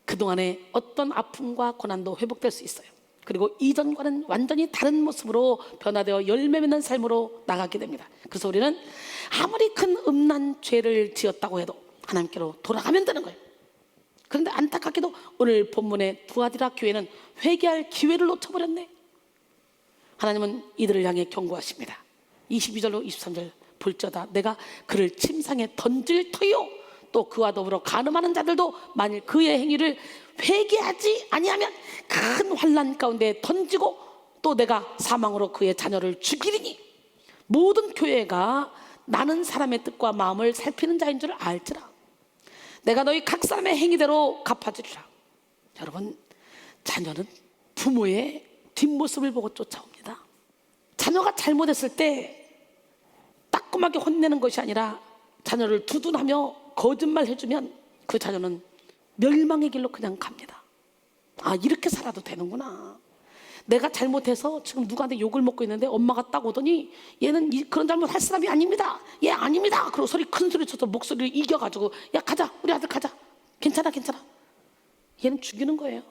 그동안의 어떤 아픔과 고난도 회복될 수 있어요. 그리고 이전과는 완전히 다른 모습으로 변화되어 열매 맺는 삶으로 나가게 됩니다. 그래서 우리는 아무리 큰 음란 죄를 지었다고 해도 하나님께로 돌아가면 되는 거예요. 그런데 안타깝게도 오늘 본문의 두아디라 교회는 회개할 기회를 놓쳐버렸네. 하나님은 이들을 향해 경고하십니다. 22절로 23절, 볼지어다 내가 그를 침상에 던질 터이요 또 그와 더불어 간음하는 자들도 만일 그의 행위를 회개하지 아니하면 큰 환난 가운데 던지고 또 내가 사망으로 그의 자녀를 죽이리니 모든 교회가 나는 사람의 뜻과 마음을 살피는 자인 줄 알지라. 내가 너희 각 사람의 행위대로 갚아주리라. 여러분, 자녀는 부모의 뒷모습을 보고 쫓아옵니다. 자녀가 잘못했을 때 따끔하게 혼내는 것이 아니라 자녀를 두둔하며 거짓말 해주면 그 자녀는 멸망의 길로 그냥 갑니다. 아, 이렇게 살아도 되는구나. 내가 잘못해서 지금 누구한테 욕을 먹고 있는데 엄마가 딱 오더니 얘는 그런 잘못 할 사람이 아닙니다. 얘 아닙니다. 그리고 큰 소리 쳐서 목소리를 이겨가지고 야 가자 우리 아들 가자. 괜찮아 괜찮아. 얘는 죽이는 거예요.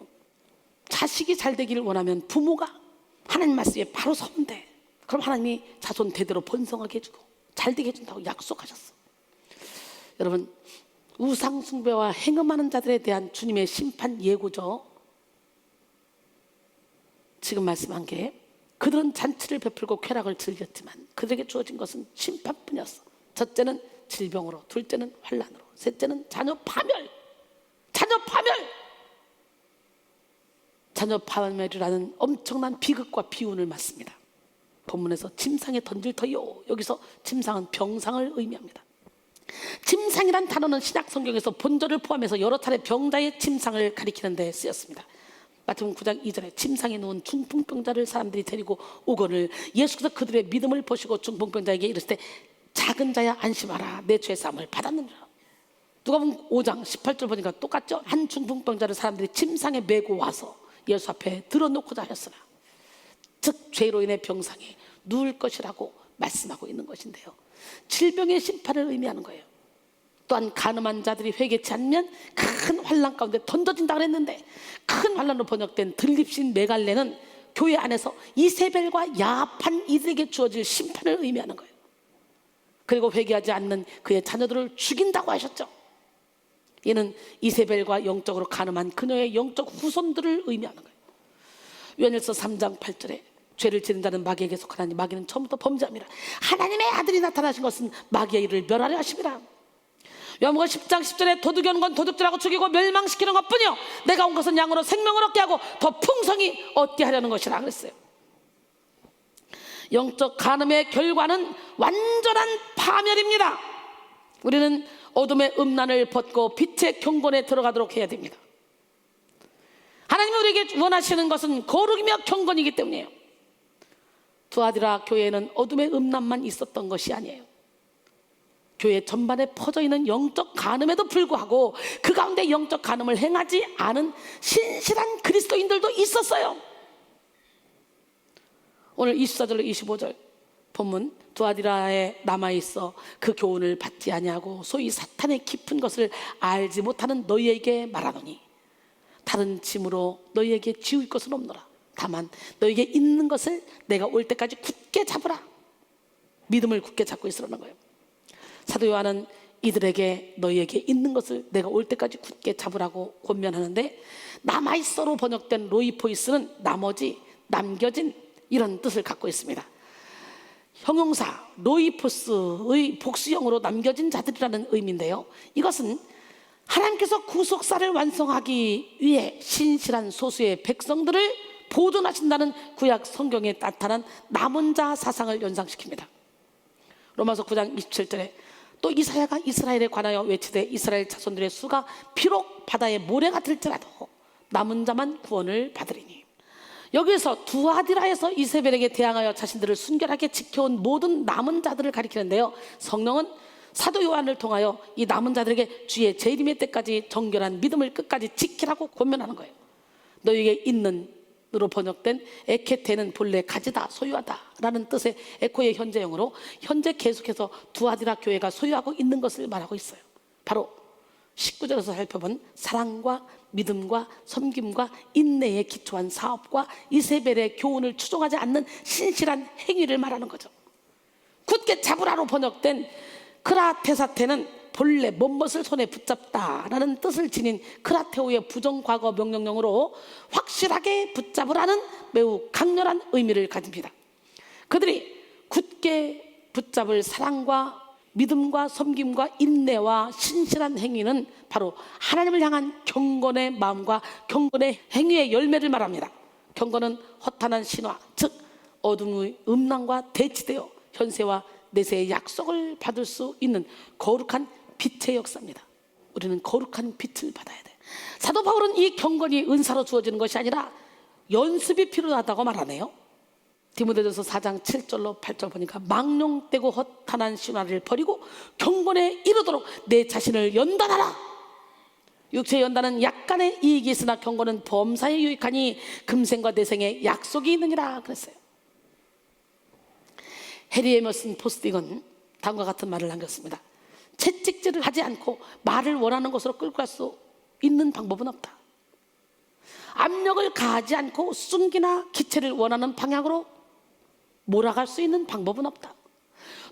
자식이 잘 되기를 원하면 부모가 하나님 말씀에 바로 서면 돼. 그럼 하나님이 자손 대대로 번성하게 해주고 잘 되게 해준다고 약속하셨어. 여러분, 우상 숭배와 행음하는 자들에 대한 주님의 심판 예고죠. 지금 말씀한 게 그들은 잔치를 베풀고 쾌락을 즐겼지만 그들에게 주어진 것은 심판뿐이었어. 첫째는 질병으로, 둘째는 환난으로, 셋째는 자녀 파멸. 자녀 파멸이라는 엄청난 비극과 비운을 맞습니다. 본문에서 침상에 던질 터요. 여기서 침상은 병상을 의미합니다. 침상이란 단어는 신약 성경에서 본절을 포함해서 여러 차례 병자의 침상을 가리키는 데 쓰였습니다. 마태복음 9장 2절에 침상에 누운 중풍병자를 사람들이 데리고 오거늘 예수께서 그들의 믿음을 보시고 중풍병자에게 이르시되 작은 자야 안심하라 내 죄 사함을 받았느니라. 누가복음 5장 18절 보니까 똑같죠. 한 중풍병자를 사람들이 침상에 메고 와서 예수 앞에 들어놓고자 하였으나, 즉 죄로 인해 병상에 누울 것이라고 말씀하고 있는 것인데요, 질병의 심판을 의미하는 거예요. 또한 간음한 자들이 회개치 않으면 큰 환난 가운데 던져진다 그랬는데, 큰 환난으로 번역된 들립신 메갈레는 교회 안에서 이세벨과 야합한 이들에게 주어질 심판을 의미하는 거예요. 그리고 회개하지 않는 그의 자녀들을 죽인다고 하셨죠. 이는 이세벨과 영적으로 간음한 그녀의 영적 후손들을 의미하는 거예요. 요한일서 3장 8절에 죄를 지는 자는 마귀에게 속하나니 마귀는 처음부터 범죄함이라. 하나님의 아들이 나타나신 것은 마귀의 일을 멸하려 하심이라. 요한복음 10장 10절에 도둑이 오는 건 도둑질하고 죽이고 멸망시키는 것뿐이요 내가 온 것은 양으로 생명을 얻게 하고 더 풍성히 얻게 하려는 것이라 그랬어요. 영적 간음의 결과는 완전한 파멸입니다. 우리는 어둠의 음란을 벗고 빛의 경건에 들어가도록 해야 됩니다. 하나님이 우리에게 원하시는 것은 거룩이며 경건이기 때문이에요. 두아디라 교회에는 어둠의 음란만 있었던 것이 아니에요. 교회 전반에 퍼져 있는 영적 간음에도 불구하고 그 가운데 영적 간음을 행하지 않은 신실한 그리스도인들도 있었어요. 오늘 24절로 25절 본문, 두아디라에 남아있어 그 교훈을 받지 아니하고 소위 사탄의 깊은 것을 알지 못하는 너희에게 말하노니 다른 짐으로 너희에게 지울 것은 없노라. 다만 너희에게 있는 것을 내가 올 때까지 굳게 잡으라. 믿음을 굳게 잡고 있으라는 거예요. 사도 요한은 이들에게 너희에게 있는 것을 내가 올 때까지 굳게 잡으라고 권면하는데, 남아있어로 번역된 로이포이스는 나머지, 남겨진 이런 뜻을 갖고 있습니다. 형용사 로이포스의 복수형으로 남겨진 자들이라는 의미인데요, 이것은 하나님께서 구속사를 완성하기 위해 신실한 소수의 백성들을 보존하신다는 구약 성경에 나타난 남은 자 사상을 연상시킵니다. 로마서 9장 27절에 또 이사야가 이스라엘에 관하여 외치되 이스라엘 자손들의 수가 비록 바다의 모래가 될지라도 남은 자만 구원을 받으리니. 여기에서 두아디라에서 이세벨에게 대항하여 자신들을 순결하게 지켜온 모든 남은 자들을 가리키는데요, 성령은 사도 요한을 통하여 이 남은 자들에게 주의 재림의 때까지 정결한 믿음을 끝까지 지키라고 권면하는 거예요. 너희에게 있는 으로 번역된 에케테는 본래 가지다, 소유하다 라는 뜻의 에코의 현재형으로 현재 계속해서 두아디라 교회가 소유하고 있는 것을 말하고 있어요. 바로 19절에서 살펴본 사랑과 믿음과 섬김과 인내에 기초한 사업과 이세벨의 교훈을 추종하지 않는 신실한 행위를 말하는 거죠. 굳게 잡으라로 번역된 크라테사테는 본래 못못을 손에 붙잡다라는 뜻을 지닌 크라테오의 부정과거 명령형으로 확실하게 붙잡으라는 매우 강렬한 의미를 가집니다. 그들이 굳게 붙잡을 사랑과 믿음과 섬김과 인내와 신실한 행위는 바로 하나님을 향한 경건의 마음과 경건의 행위의 열매를 말합니다. 경건은 허탄한 신화, 즉 어둠의 음란과 대치되어 현세와 내세의 약속을 받을 수 있는 거룩한 빛의 역사입니다. 우리는 거룩한 빛을 받아야 돼. 사도 바울은 이 경건이 은사로 주어지는 것이 아니라 연습이 필요하다고 말하네요. 디모데전서 4장 7절로 8절 보니까 망령되고 허탄한 신화를 버리고 경건에 이르도록 내 자신을 연단하라. 육체의 연단은 약간의 이익이 있으나 경건은 범사에 유익하니 금생과 내생에 약속이 있느니라 그랬어요. 해리 에머슨 포스딕은 다음과 같은 말을 남겼습니다. 채찍질을 하지 않고 말을 원하는 곳으로 끌고 갈 수 있는 방법은 없다. 압력을 가하지 않고 순기나 기체를 원하는 방향으로 몰아갈 수 있는 방법은 없다.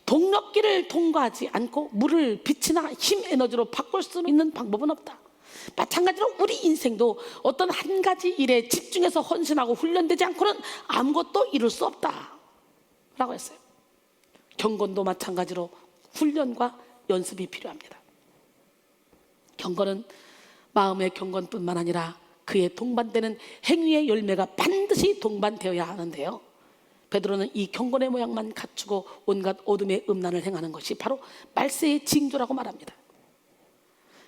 동력길을 통과하지 않고 물을 빛이나 힘, 에너지로 바꿀 수 있는 방법은 없다. 마찬가지로 우리 인생도 어떤 한 가지 일에 집중해서 헌신하고 훈련되지 않고는 아무것도 이룰 수 없다 라고 했어요. 경건도 마찬가지로 훈련과 연습이 필요합니다. 경건은 마음의 경건뿐만 아니라 그에 동반되는 행위의 열매가 반드시 동반되어야 하는데요, 베드로는 이 경건의 모양만 갖추고 온갖 어둠의 음란을 행하는 것이 바로 말세의 징조라고 말합니다.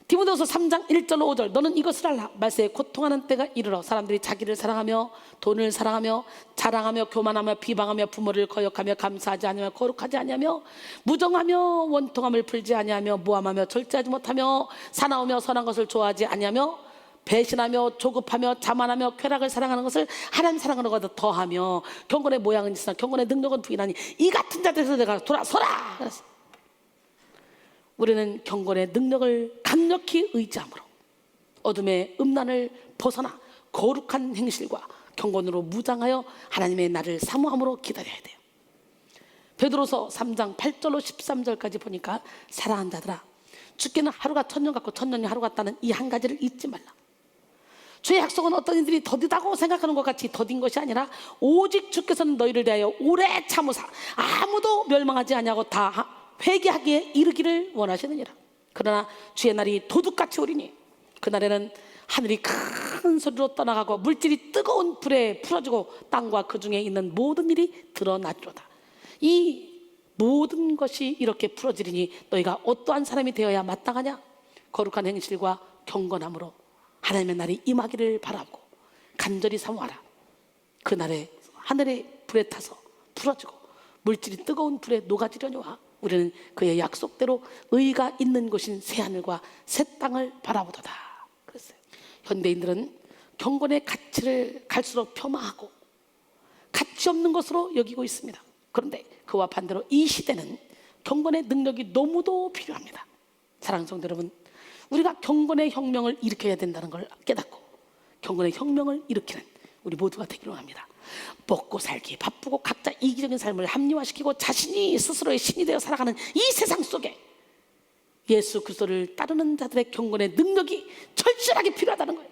디모데후서 3장 1절 5절 너는 이것을 알라. 말세에 고통하는 때가 이르러 사람들이 자기를 사랑하며 돈을 사랑하며 자랑하며 교만하며 비방하며 부모를 거역하며 감사하지 아니하며 거룩하지 아니하며 무정하며 원통함을 풀지 아니하며 모함하며 절제하지 못하며 사나우며 선한 것을 좋아하지 아니하며 배신하며 조급하며 자만하며 쾌락을 사랑하는 것을 하나님 사랑하는 것보다 더하며 경건의 모양은 있으나 경건의 능력은 부인하니 이 같은 자들에서 내가 돌아서라. 우리는 경건의 능력을 강력히 의지함으로 어둠의 음란을 벗어나 거룩한 행실과 경건으로 무장하여 하나님의 날을 사모함으로 기다려야 돼요. 베드로서 3장 8절로 13절까지 보니까 사랑하는 자들아, 주께는 하루가 천년 같고 천년이 하루 같다는 이 한 가지를 잊지 말라. 주의 약속은 어떤 이들이 더디다고 생각하는 것 같이 더딘 것이 아니라 오직 주께서는 너희를 대하여 오래 참으사 아무도 멸망하지 아니하고 다 회개하기에 이르기를 원하시느니라. 그러나 주의 날이 도둑같이 오리니 그날에는 하늘이 큰 소리로 떠나가고 물질이 뜨거운 불에 풀어지고 땅과 그 중에 있는 모든 일이 드러나리로다. 이 모든 것이 이렇게 풀어지리니 너희가 어떠한 사람이 되어야 마땅하냐? 거룩한 행실과 경건함으로 하나님의 날이 임하기를 바라고 간절히 사모하라. 그날에 하늘의 불에 타서 풀어지고 물질이 뜨거운 불에 녹아지려니와 우리는 그의 약속대로 의가 있는 곳인 새하늘과 새 땅을 바라보도다 그랬어요. 현대인들은 경건의 가치를 갈수록 폄하하고 가치 없는 것으로 여기고 있습니다. 그런데 그와 반대로 이 시대는 경건의 능력이 너무도 필요합니다. 사랑하는 성도 여러분, 우리가 경건의 혁명을 일으켜야 된다는 걸 깨닫고 경건의 혁명을 일으키는 우리 모두가 되기로 합니다. 먹고 살기 바쁘고 각자 이기적인 삶을 합리화시키고 자신이 스스로의 신이 되어 살아가는 이 세상 속에 예수 그리스도를 따르는 자들의 경건의 능력이 절실하게 필요하다는 거예요.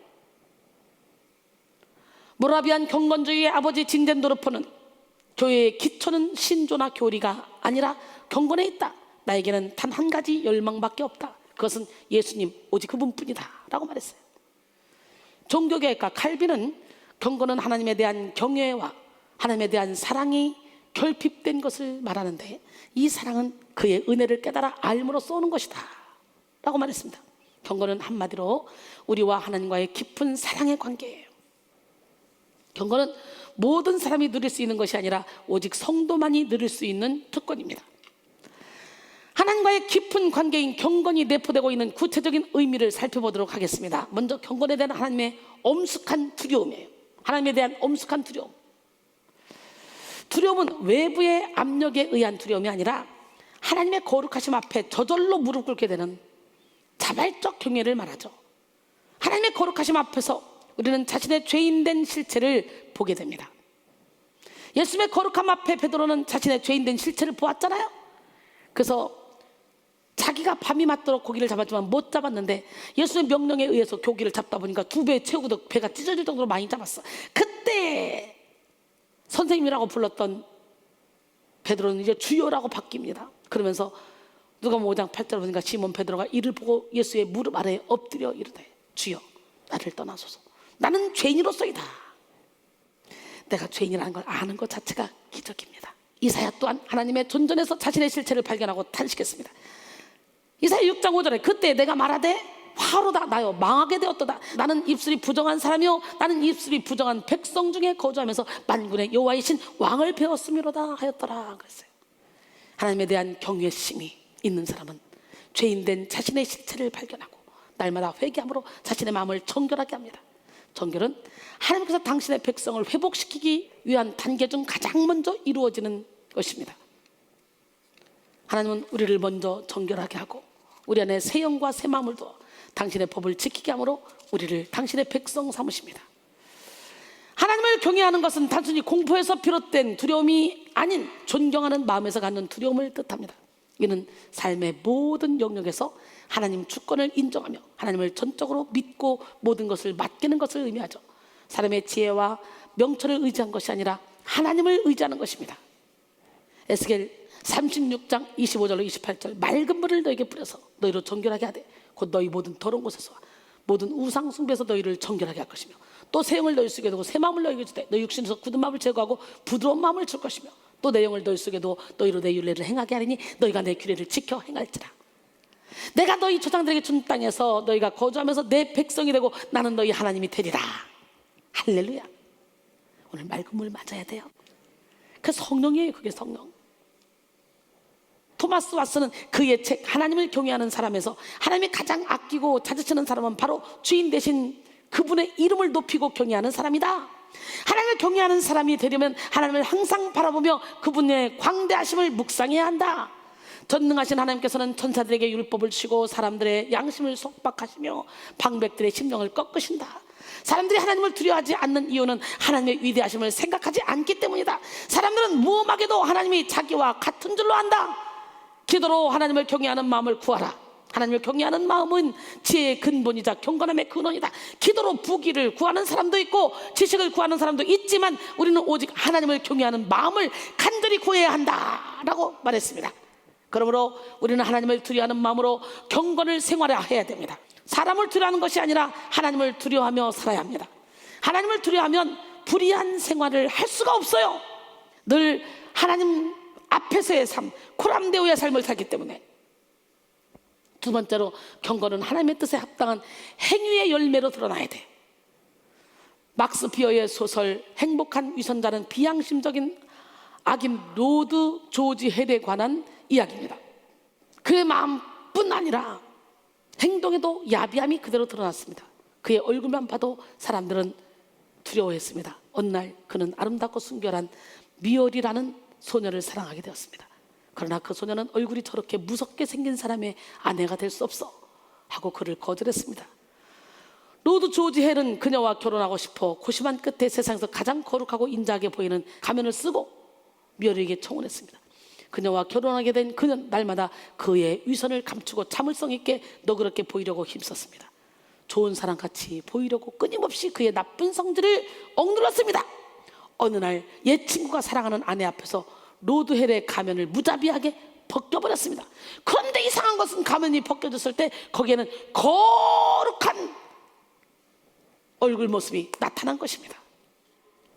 모라비안 경건주의의 아버지 진젠도르포는 교회의 기초는 신조나 교리가 아니라 경건에 있다. 나에게는 단 한 가지 열망밖에 없다. 그것은 예수님 오직 그분뿐이다 라고 말했어요. 종교개혁가 칼빈은 경건은 하나님에 대한 경외와 하나님에 대한 사랑이 결핍된 것을 말하는데 이 사랑은 그의 은혜를 깨달아 알므로써 오는 것이다 라고 말했습니다. 경건은 한마디로 우리와 하나님과의 깊은 사랑의 관계예요. 경건은 모든 사람이 누릴 수 있는 것이 아니라 오직 성도만이 누릴 수 있는 특권입니다. 하나님과의 깊은 관계인 경건이 내포되고 있는 구체적인 의미를 살펴보도록 하겠습니다. 먼저 경건에 대한 하나님의 엄숙한 두려움이에요. 하나님에 대한 엄숙한 두려움. 두려움은 외부의 압력에 의한 두려움이 아니라 하나님의 거룩하심 앞에 저절로 무릎 꿇게 되는 자발적 경외를 말하죠. 하나님의 거룩하심 앞에서 우리는 자신의 죄인된 실체를 보게 됩니다. 예수님의 거룩함 앞에 베드로는 자신의 죄인된 실체를 보았잖아요. 그래서 자기가 밤이 맞도록 고기를 잡았지만 못 잡았는데 예수의 명령에 의해서 고기를 잡다 보니까 2배 채우고도 배가 찢어질 정도로 많이 잡았어. 그때 선생님이라고 불렀던 베드로는 이제 주여라고 바뀝니다. 그러면서 누가복음 5장 8절 보니까 시몬 베드로가 이를 보고 예수의 무릎 아래에 엎드려 이르되 주여 나를 떠나소서. 나는 죄인으로서이다. 내가 죄인이라는 걸 아는 것 자체가 기적입니다. 이사야 또한 하나님의 존전에서 자신의 실체를 발견하고 탄식했습니다. 이사야 6장 5절에 그때 내가 말하되 화로다 나여 망하게 되었도다. 나는 입술이 부정한 사람이요 나는 입술이 부정한 백성 중에 거주하면서 만군의 여호와이신 왕을 배웠음이로다 하였더라 그랬어요. 하나님에 대한 경외심이 있는 사람은 죄인된 자신의 실체를 발견하고 날마다 회개함으로 자신의 마음을 정결하게 합니다. 정결은 하나님께서 당신의 백성을 회복시키기 위한 단계 중 가장 먼저 이루어지는 것입니다. 하나님은 우리를 먼저 정결하게 하고 우리 안에 새 영과 새 마음을 두어 당신의 법을 지키게 함으로 우리를 당신의 백성 삼으십니다. 하나님은 하나님을 경외하는 것은 단순히 공포에서 비롯된 두려움이 아닌 존경하는 마음에서 갖는 두려움을 뜻합니다. 이는 삶의 모든 영역에서 하나님 주권을 인정하며 하나님을 전적으로 믿고 모든 것을 맡기는 것을 의미하죠. 사람의 지혜와 명철을 의지한 것이 아니라 하나님을 의지하는 것입니다. 에스겔 36장 25절로 28절, 맑은 물을 너에게 뿌려서 너희로 정결하게 하되 곧 너희 모든 더러운 곳에서 모든 우상 숭배에서 너희를 정결하게 할 것이며 또 새 영을 너희 속에 두고 새 마음을 너희에게 주되 너희 육신에서 굳은 마음을 제거하고 부드러운 마음을 줄 것이며 또 내 영을 너희 속에 두어 너희로 내 율례를 행하게 하리니 너희가 내 규례를 지켜 행할지라. 내가 너희 조상들에게 준 땅에서 너희가 거주하면서 내 백성이 되고 나는 너희 하나님이 되리라. 할렐루야. 오늘 맑은 물 맞아야 돼요. 그 성령이에요. 그게 성령. 토마스 왓슨은 그의 책 하나님을 경외하는 사람에서 하나님이 가장 아끼고 자주치는 사람은 바로 주인 대신 그분의 이름을 높이고 경외하는 사람이다. 하나님을 경외하는 사람이 되려면 하나님을 항상 바라보며 그분의 광대하심을 묵상해야 한다. 전능하신 하나님께서는 천사들에게 율법을 주시고 사람들의 양심을 속박하시며 방백들의 심령을 꺾으신다. 사람들이 하나님을 두려워하지 않는 이유는 하나님의 위대하심을 생각하지 않기 때문이다. 사람들은 무엄하게도 하나님이 자기와 같은 줄로 안다. 기도로 하나님을 경외하는 마음을 구하라. 하나님을 경외하는 마음은 지혜의 근본이자 경건함의 근원이다. 기도로 부귀를 구하는 사람도 있고 지식을 구하는 사람도 있지만 우리는 오직 하나님을 경외하는 마음을 간절히 구해야 한다라고 말했습니다. 그러므로 우리는 하나님을 두려워하는 마음으로 경건을 생활해야 됩니다. 사람을 두려워하는 것이 아니라 하나님을 두려워하며 살아야 합니다. 하나님을 두려워하면 불의한 생활을 할 수가 없어요. 늘 하나님 앞에서의 삶, 코람데오의 삶을 살기 때문에. 두 번째로 경건은 하나님의 뜻에 합당한 행위의 열매로 드러나야 돼. 막스 비어의 소설 행복한 위선자는 비양심적인 악인 로드 조지 헬에 관한 이야기입니다. 그의 마음뿐 아니라 행동에도 야비함이 그대로 드러났습니다. 그의 얼굴만 봐도 사람들은 두려워했습니다. 어느 날 그는 아름답고 순결한 미얼이라는 소녀를 사랑하게 되었습니다. 그러나 그 소녀는 얼굴이 저렇게 무섭게 생긴 사람의 아내가 될 수 없어 하고 그를 거절했습니다. 로드 조지 헬은 그녀와 결혼하고 싶어 고심한 끝에 세상에서 가장 거룩하고 인자하게 보이는 가면을 쓰고 미얼에게 청혼했습니다. 그녀와 결혼하게 된 그는 날마다 그의 위선을 감추고 참을성 있게 너그럽게 보이려고 힘썼습니다. 좋은 사람같이 보이려고 끊임없이 그의 나쁜 성질을 억눌렀습니다. 어느 날 옛 친구가 사랑하는 아내 앞에서 로드 헬의 가면을 무자비하게 벗겨버렸습니다. 그런데 이상한 것은 가면이 벗겨졌을 때 거기에는 거룩한 얼굴 모습이 나타난 것입니다.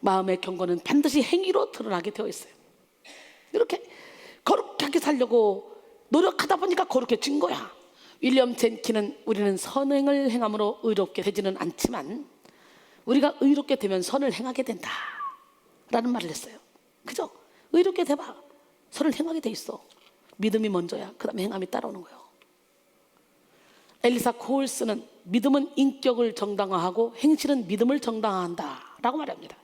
마음의 경건은 반드시 행위로 드러나게 되어 있어요. 이렇게 거룩하게 살려고 노력하다 보니까 거룩해진 거야. 윌리엄 젠키는 우리는 선행을 행함으로 의롭게 되지는 않지만 우리가 의롭게 되면 선을 행하게 된다 라는 말을 했어요. 그죠? 의롭게 돼봐. 선을 행하게 돼 있어. 믿음이 먼저야. 그 다음에 행함이 따라오는 거예요. 엘리사 코울스는 믿음은 인격을 정당화하고 행실은 믿음을 정당화한다 라고 말합니다.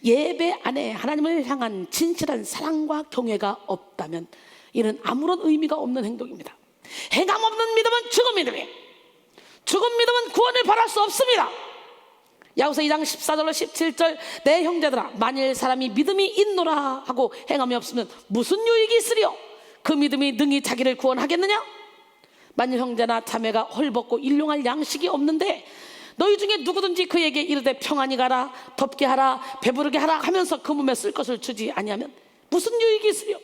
예배 안에 하나님을 향한 진실한 사랑과 경외가 없다면 이는 아무런 의미가 없는 행동입니다. 행함 없는 믿음은 죽은 믿음이에요. 죽은 믿음은 구원을 바랄 수 없습니다. 야고보서 2장 14절로 17절 내 형제들아 만일 사람이 믿음이 있노라 하고 행함이 없으면 무슨 유익이 있으리요? 그 믿음이 능히 자기를 구원하겠느냐? 만일 형제나 자매가 헐벗고 일용할 양식이 없는데 너희 중에 누구든지 그에게 이르되 평안히 가라 덥게 하라 배부르게 하라 하면서 그 몸에 쓸 것을 주지 아니하면 무슨 유익이 있으리요?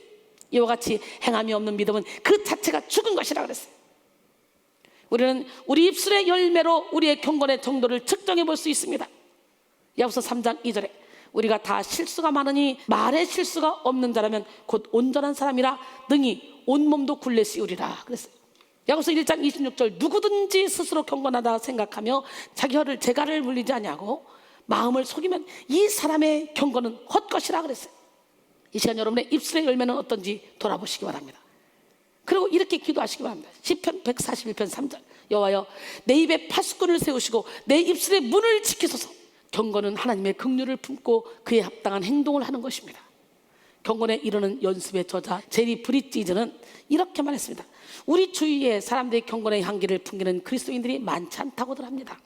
이와 같이 행함이 없는 믿음은 그 자체가 죽은 것이라 그랬어요. 우리는 우리 입술의 열매로 우리의 경건의 정도를 측정해 볼 수 있습니다. 야고보서 3장 2절에 우리가 다 실수가 많으니 말에 실수가 없는 자라면 곧 온전한 사람이라 능히 온몸도 굴레 씌우리라 그랬어요. 야고보서 1장 26절 누구든지 스스로 경건하다 생각하며 자기 혀를 재갈을 물리지 아니하고 마음을 속이면 이 사람의 경건은 헛것이라 그랬어요. 이 시간 여러분의 입술의 열매는 어떤지 돌아보시기 바랍니다. 그리고 이렇게 기도하시기 바랍니다. 시편 141편 3절 여호와여 내 입에 파수꾼을 세우시고 내 입술의 문을 지키소서. 경건은 하나님의 긍휼을 품고 그에 합당한 행동을 하는 것입니다. 경건에 이르는 연습의 저자 제리 브릿지즈는 이렇게 말했습니다. 우리 주위에 사람들이 경건의 향기를 풍기는 그리스도인들이 많지 않다고들 합니다.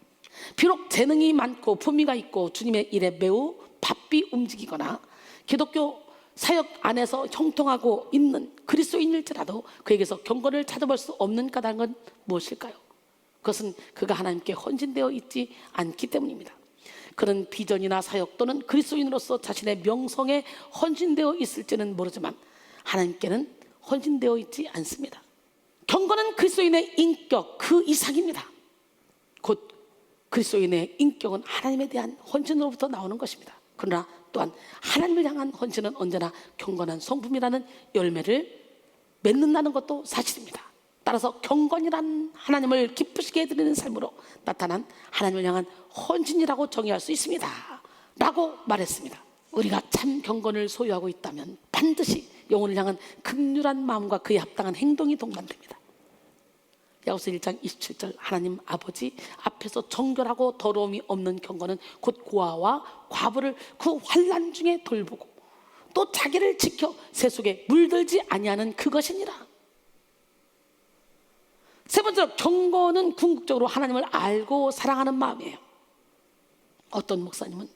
비록 재능이 많고 품위가 있고 주님의 일에 매우 바삐 움직이거나 기독교 사역 안에서 형통하고 있는 그리스도인일지라도 그에게서 경건을 찾아볼 수 없는 까닭은 건 무엇일까요? 그것은 그가 하나님께 헌신되어 있지 않기 때문입니다. 그런 비전이나 사역 또는 그리스도인으로서 자신의 명성에 헌신되어 있을지는 모르지만 하나님께는 헌신되어 있지 않습니다. 경건은 그리스도인의 인격 그 이상입니다. 곧 그리스도인의 인격은 하나님에 대한 헌신으로부터 나오는 것입니다. 그러나 또한 하나님을 향한 헌신은 언제나 경건한 성품이라는 열매를 맺는다는 것도 사실입니다. 따라서 경건이란 하나님을 기쁘시게 해드리는 삶으로 나타난 하나님을 향한 헌신이라고 정의할 수 있습니다 라고 말했습니다. 우리가 참 경건을 소유하고 있다면 반드시 영혼을 향한 긍휼한 마음과 그에 합당한 행동이 동반됩니다. 야고보서 1장 27절 하나님 아버지 앞에서 정결하고 더러움이 없는 경건은 곧 고아와 과부를 그 환난 중에 돌보고 또 자기를 지켜 새 속에 물들지 아니하는 그것이니라. 세 번째로 경건은 궁극적으로 하나님을 알고 사랑하는 마음이에요. 어떤 목사님은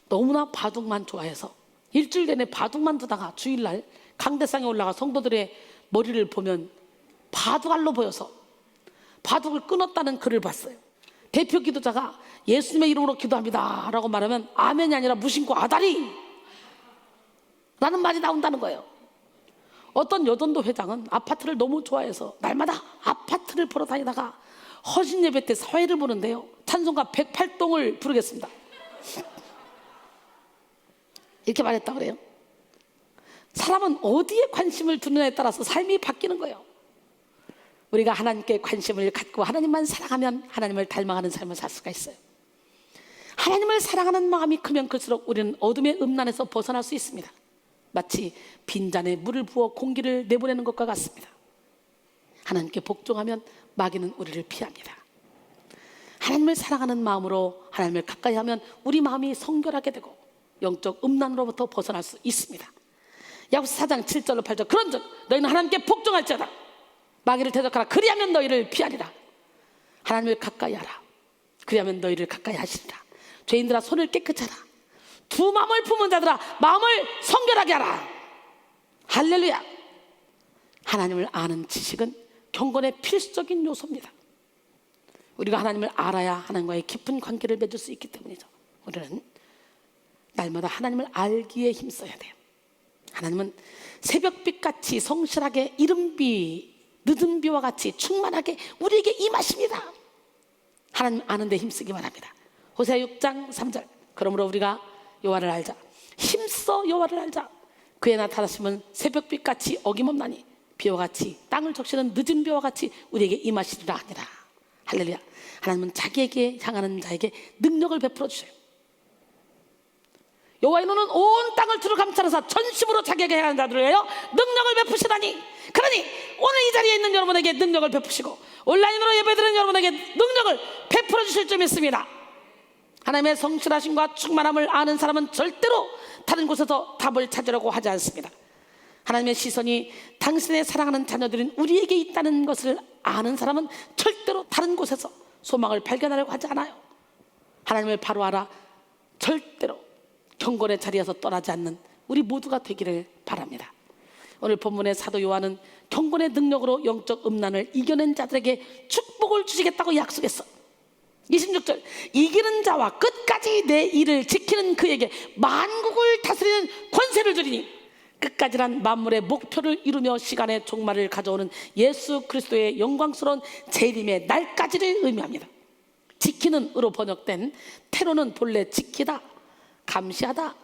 너무나 바둑만 좋아해서 일주일 내내 바둑만 두다가 주일날 강대상에 올라가 성도들의 머리를 보면 바둑알로 보여서 바둑을 끊었다는 글을 봤어요. 대표 기도자가 예수님의 이름으로 기도합니다 라고 말하면 아멘이 아니라 무심코 아다리 라는 말이 나온다는 거예요. 어떤 여전도 회장은 아파트를 너무 좋아해서 날마다 아파트를 보러 다니다가 허신 예배 때 사회를 보는데요, 찬송가 108동을 부르겠습니다 이렇게 말했다고 그래요. 사람은 어디에 관심을 두느냐에 따라서 삶이 바뀌는 거예요. 우리가 하나님께 관심을 갖고 하나님만 사랑하면 하나님을 닮아가는 삶을 살 수가 있어요. 하나님을 사랑하는 마음이 크면 클수록 우리는 어둠의 음란에서 벗어날 수 있습니다. 마치 빈잔에 물을 부어 공기를 내보내는 것과 같습니다. 하나님께 복종하면 마귀는 우리를 피합니다. 하나님을 사랑하는 마음으로 하나님을 가까이 하면 우리 마음이 성결하게 되고 영적 음란으로부터 벗어날 수 있습니다. 야고보서 4장 7절로 8절 그런즉 너희는 하나님께 복종할지어다 마귀를 대적하라 그리하면 너희를 피하리라. 하나님을 가까이 하라 그리하면 너희를 가까이 하시리라. 죄인들아 손을 깨끗이 하라. 두 마음을 품은 자들아 마음을 성결하게 하라. 할렐루야. 하나님을 아는 지식은 경건의 필수적인 요소입니다. 우리가 하나님을 알아야 하나님과의 깊은 관계를 맺을 수 있기 때문이죠. 우리는 날마다 하나님을 알기에 힘써야 돼요. 하나님은 새벽빛같이 성실하게 이른비 늦은 비와 같이 충만하게 우리에게 임하십니다. 하나님 아는 데 힘쓰기 바랍니다. 호세아 6장 3절 그러므로 우리가 여호와를 알자 힘써 여호와를 알자 그의 나타나심은 새벽빛같이 어김없나니 비와 같이 땅을 적시는 늦은 비와 같이 우리에게 임하시리라 하니라. 할렐루야. 하나님은 자기에게 향하는 자에게 능력을 베풀어 주세요. 여호와의 눈은 온 땅을 두루 감찰하사 전심으로 자기에게 향하는 자들을 위하여 능력을 베푸시다니. 그러니 오늘 이 자리에 있는 여러분에게 능력을 베푸시고 온라인으로 예배드리는 여러분에게 능력을 베풀어 주실 줄 믿습니다. 하나님의 성실하심과 충만함을 아는 사람은 절대로 다른 곳에서 답을 찾으려고 하지 않습니다. 하나님의 시선이 당신의 사랑하는 자녀들인 우리에게 있다는 것을 아는 사람은 절대로 다른 곳에서 소망을 발견하려고 하지 않아요. 하나님을 바로 알아 절대로 경건의 자리에서 떠나지 않는 우리 모두가 되기를 바랍니다. 오늘 본문의 사도 요한은 경건의 능력으로 영적 음란을 이겨낸 자들에게 축복을 주시겠다고 약속했어. 26절 이기는 자와 끝까지 내 일을 지키는 그에게 만국을 다스리는 권세를 주리니. 끝까지란 만물의 목표를 이루며 시간의 종말을 가져오는 예수 그리스도의 영광스러운 재림의 날까지를 의미합니다. 지키는 으로 번역된 테로는 본래 지키다, 감시하다,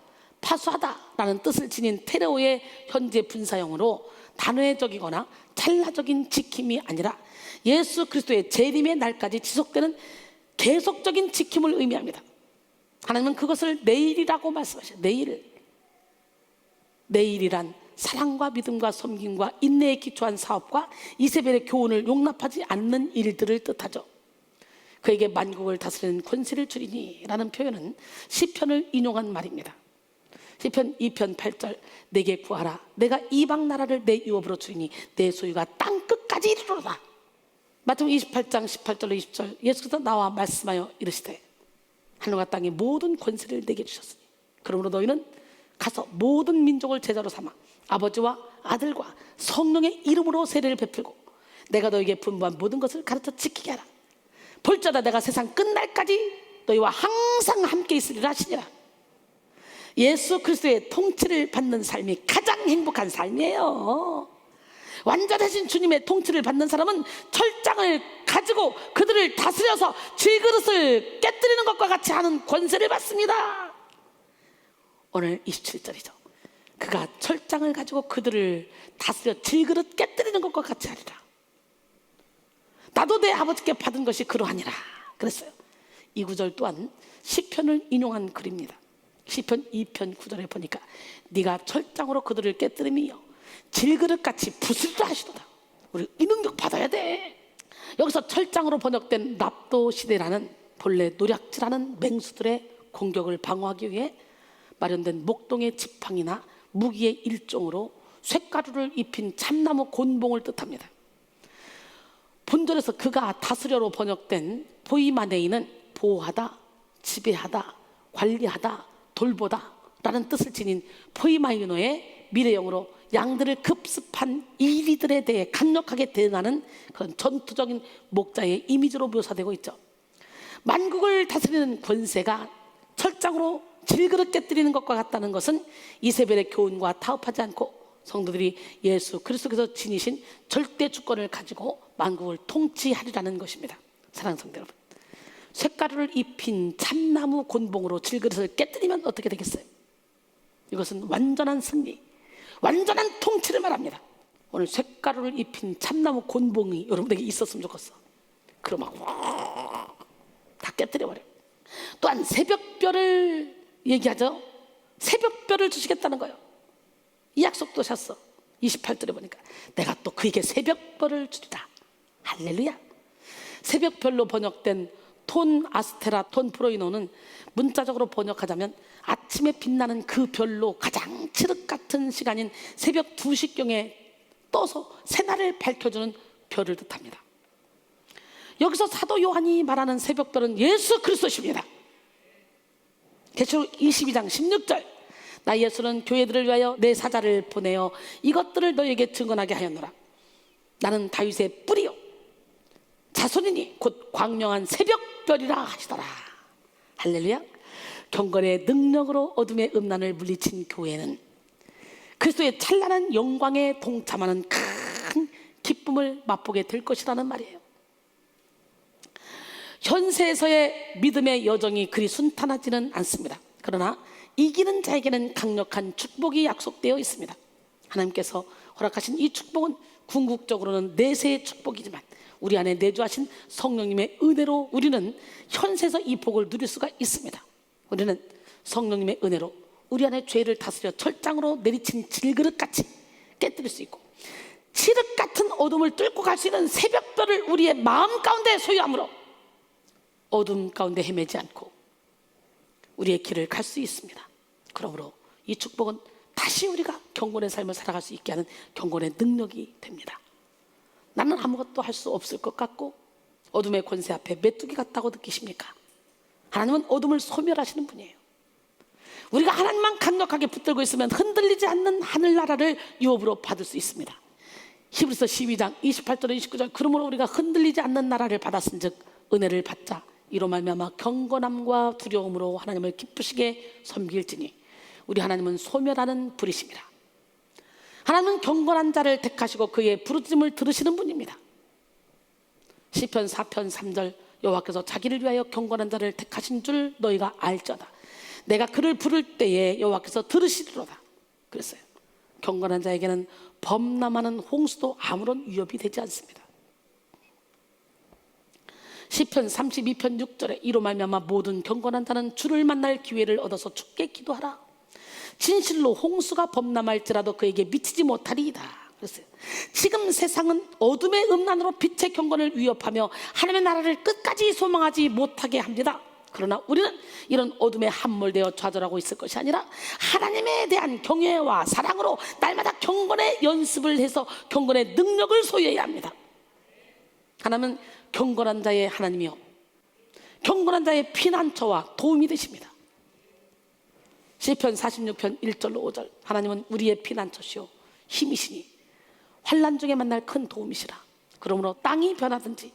파수하다 라는 뜻을 지닌 테레오의 현재 분사형으로 단회적이거나 찰나적인 지킴이 아니라 예수 그리스도의 재림의 날까지 지속되는 계속적인 지킴을 의미합니다. 하나님은 그것을 내일이라고 말씀하셔요. 내일이란 사랑과 믿음과 섬김과 인내에 기초한 사업과 이세벨의 교훈을 용납하지 않는 일들을 뜻하죠. 그에게 만국을 다스리는 권세를 주리니 라는 표현은 시편을 인용한 말입니다. 시편 2편 8절 내게 구하라 내가 이방 나라를 내 유업으로 주리니 내 소유가 땅끝까지 이르러다. 마태복음 28장 18절로 20절 예수께서 나와 말씀하여 이르시되 하늘과 땅의 모든 권세를 내게 주셨으니 그러므로 너희는 가서 모든 민족을 제자로 삼아 아버지와 아들과 성령의 이름으로 세례를 베풀고 내가 너에게 분부한 모든 것을 가르쳐 지키게 하라. 볼지어다 내가 세상 끝날까지 너희와 항상 함께 있으리라 하시니라. 예수 그리스도의 통치를 받는 삶이 가장 행복한 삶이에요. 완전하신 주님의 통치를 받는 사람은 철장을 가지고 그들을 다스려서 질그릇을 깨뜨리는 것과 같이 하는 권세를 받습니다. 오늘 27절이죠. 그가 철장을 가지고 그들을 다스려 질그릇 깨뜨리는 것과 같이 하리라. 나도 내 아버지께 받은 것이 그러하니라 그랬어요. 이 구절 또한 시편을 인용한 글입니다. 시편 2편 9절에 보니까 네가 철장으로 그들을 깨뜨리며 질그릇같이 부수리라 하시도다. 우리 이 능력 받아야 돼. 여기서 철장으로 번역된 납도 시대라는 본래 노략질하는 맹수들의 공격을 방어하기 위해 마련된 목동의 지팡이나 무기의 일종으로 쇳가루를 입힌 참나무 곤봉을 뜻합니다. 본절에서 그가 다스려로 번역된 포이마네이는 보호하다, 지배하다, 관리하다, 돌보다 라는 뜻을 지닌 포이마이노의 미래형으로 양들을 급습한 이리들에 대해 강력하게 대응하는 그런 전투적인 목자의 이미지로 묘사되고 있죠. 만국을 다스리는 권세가 철장으로 질그릇 깨뜨리는 것과 같다는 것은 이세벨의 교훈과 타협하지 않고 성도들이 예수 그리스도께서 지니신 절대 주권을 가지고 만국을 통치하리라는 것입니다. 사랑하는 성도 여러분, 쇳가루를 입힌 참나무 곤봉으로 질그릇을 깨뜨리면 어떻게 되겠어요? 이것은 완전한 승리, 완전한 통치를 말합니다. 오늘 쇳가루를 입힌 참나무 곤봉이 여러분에게 있었으면 좋겠어. 그러면 다 깨뜨려버려요. 또한 새벽별을 얘기하죠. 새벽별을 주시겠다는 거예요. 이 약속도 하셨어. 28절에 보니까 내가 또 그에게 새벽별을 주리라. 할렐루야. 새벽별로 번역된 톤 아스테라 톤 프로이노는 문자적으로 번역하자면 아침에 빛나는 그 별로 가장 칠흑 같은 시간인 새벽 2시경에 떠서 새날을 밝혀주는 별을 뜻합니다. 여기서 사도 요한이 말하는 새벽별은 예수 그리스도십니다. 계시록 22장 16절 나 예수는 교회들을 위하여 내 사자를 보내어 이것들을 너에게 증언하게 하였노라. 나는 다윗의 뿌리요 자손이니 곧 광명한 새벽별이라 하시더라. 할렐루야. 경건의 능력으로 어둠의 음란을 물리친 교회는 그리스도의 찬란한 영광에 동참하는 큰 기쁨을 맛보게 될 것이라는 말이에요. 현세에서의 믿음의 여정이 그리 순탄하지는 않습니다. 그러나 이기는 자에게는 강력한 축복이 약속되어 있습니다. 하나님께서 허락하신 이 축복은 궁극적으로는 내세의 축복이지만 우리 안에 내주하신 성령님의 은혜로 우리는 현세에서 이 복을 누릴 수가 있습니다. 우리는 성령님의 은혜로 우리 안에 죄를 다스려 철장으로 내리친 질그릇같이 깨뜨릴 수 있고 칠흑 같은 어둠을 뚫고 갈 수 있는 새벽별을 우리의 마음 가운데 소유함으로 어둠 가운데 헤매지 않고 우리의 길을 갈 수 있습니다. 그러므로 이 축복은 다시 우리가 경건의 삶을 살아갈 수 있게 하는 경건의 능력이 됩니다. 나는 아무것도 할 수 없을 것 같고 어둠의 권세 앞에 메뚜기 같다고 느끼십니까? 하나님은 어둠을 소멸하시는 분이에요. 우리가 하나님만 강력하게 붙들고 있으면 흔들리지 않는 하늘나라를 유업으로 받을 수 있습니다. 히브리서 12장 28절에 29절 그러므로 우리가 흔들리지 않는 나라를 받았은 즉 은혜를 받자 이로 말미암아 경건함과 두려움으로 하나님을 기쁘시게 섬길지니 우리 하나님은 소멸하는 분이십니다. 하나님은 경건한 자를 택하시고 그의 부르짖음을 들으시는 분입니다. 시편 4편 3절 여호와께서 자기를 위하여 경건한 자를 택하신 줄 너희가 알잖아. 내가 그를 부를 때에 여호와께서 들으시리로다. 그랬어요. 경건한 자에게는 범람하는 홍수도 아무런 위협이 되지 않습니다. 시편 32편 6절에 이로 말미암아 모든 경건한 자는 주를 만날 기회를 얻어서 주께 기도하라. 진실로 홍수가 범람할지라도 그에게 미치지 못하리이다. 그랬어요. 지금 세상은 어둠의 음란으로 빛의 경건을 위협하며 하나님의 나라를 끝까지 소망하지 못하게 합니다. 그러나 우리는 이런 어둠에 함몰되어 좌절하고 있을 것이 아니라 하나님에 대한 경외와 사랑으로 날마다 경건의 연습을 해서 경건의 능력을 소유해야 합니다. 하나님은 경건한 자의 하나님이요 경건한 자의 피난처와 도움이 되십니다. 시편 46편 1절로 5절. 하나님은 우리의 피난처시오 힘이시니 환난 중에 만날 큰 도움이시라. 그러므로 땅이 변하든지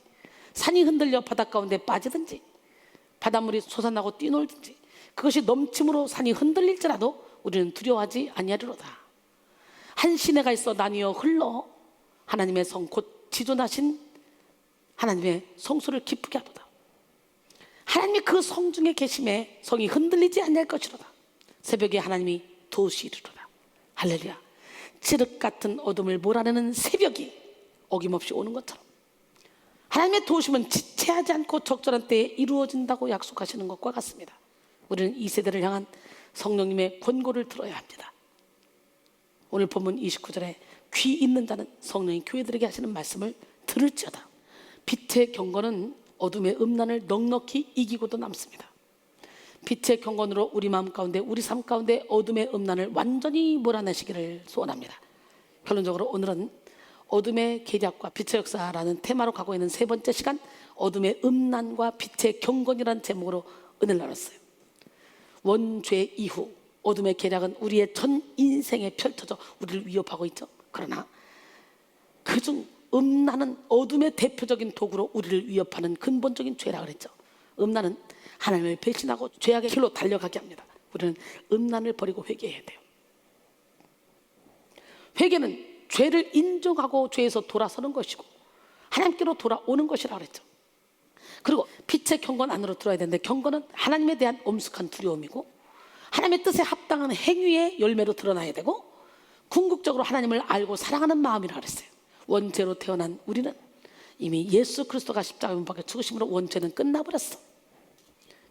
산이 흔들려 바다 가운데 빠지든지 바닷물이 솟아나고 뛰놀든지 그것이 넘침으로 산이 흔들릴지라도 우리는 두려워하지 아니하리로다. 한 시내가 있어 나뉘어 흘러 하나님의 성 곧 지존하신 하나님의 성소를 기쁘게 하도다. 하나님이 그 성 중에 계심에 성이 흔들리지 아니할 것이로다. 새벽에 하나님이 도우시리로다. 할렐루야. 칠흑 같은 어둠을 몰아내는 새벽이 어김없이 오는 것처럼 하나님의 도우심은 지체하지 않고 적절한 때에 이루어진다고 약속하시는 것과 같습니다. 우리는 이 세대를 향한 성령님의 권고를 들어야 합니다. 오늘 본문 29절에 귀 있는 자는 성령이 교회들에게 하시는 말씀을 들을지어다. 빛의 경건은 어둠의 음란을 넉넉히 이기고도 남습니다. 빛의 경건으로 우리 마음 가운데 우리 삶 가운데 어둠의 음란을 완전히 몰아내시기를 소원합니다. 결론적으로 오늘은 어둠의 계략과 빛의 역사라는 테마로 가고 있는 세 번째 시간, 어둠의 음란과 빛의 경건이라는 제목으로 은혜를 나눴어요. 원죄 이후 어둠의 계략은 우리의 전 인생에 펼쳐져 우리를 위협하고 있죠. 그러나 그중 음란은 어둠의 대표적인 도구로 우리를 위협하는 근본적인 죄라 그랬죠. 음란은 하나님을 배신하고 죄악의 길로 달려가게 합니다. 우리는 음란을 버리고 회개해야 돼요. 회개는 죄를 인정하고 죄에서 돌아서는 것이고 하나님께로 돌아오는 것이라 그랬죠. 그리고 빛의 경건 안으로 들어야 되는데, 경건은 하나님에 대한 엄숙한 두려움이고 하나님의 뜻에 합당한 행위의 열매로 드러나야 되고 궁극적으로 하나님을 알고 사랑하는 마음이라 그랬어요. 원죄로 태어난 우리는 이미 예수 그리스도가 십자가에 못 박혀 죽으심으로 원죄는 끝나버렸어.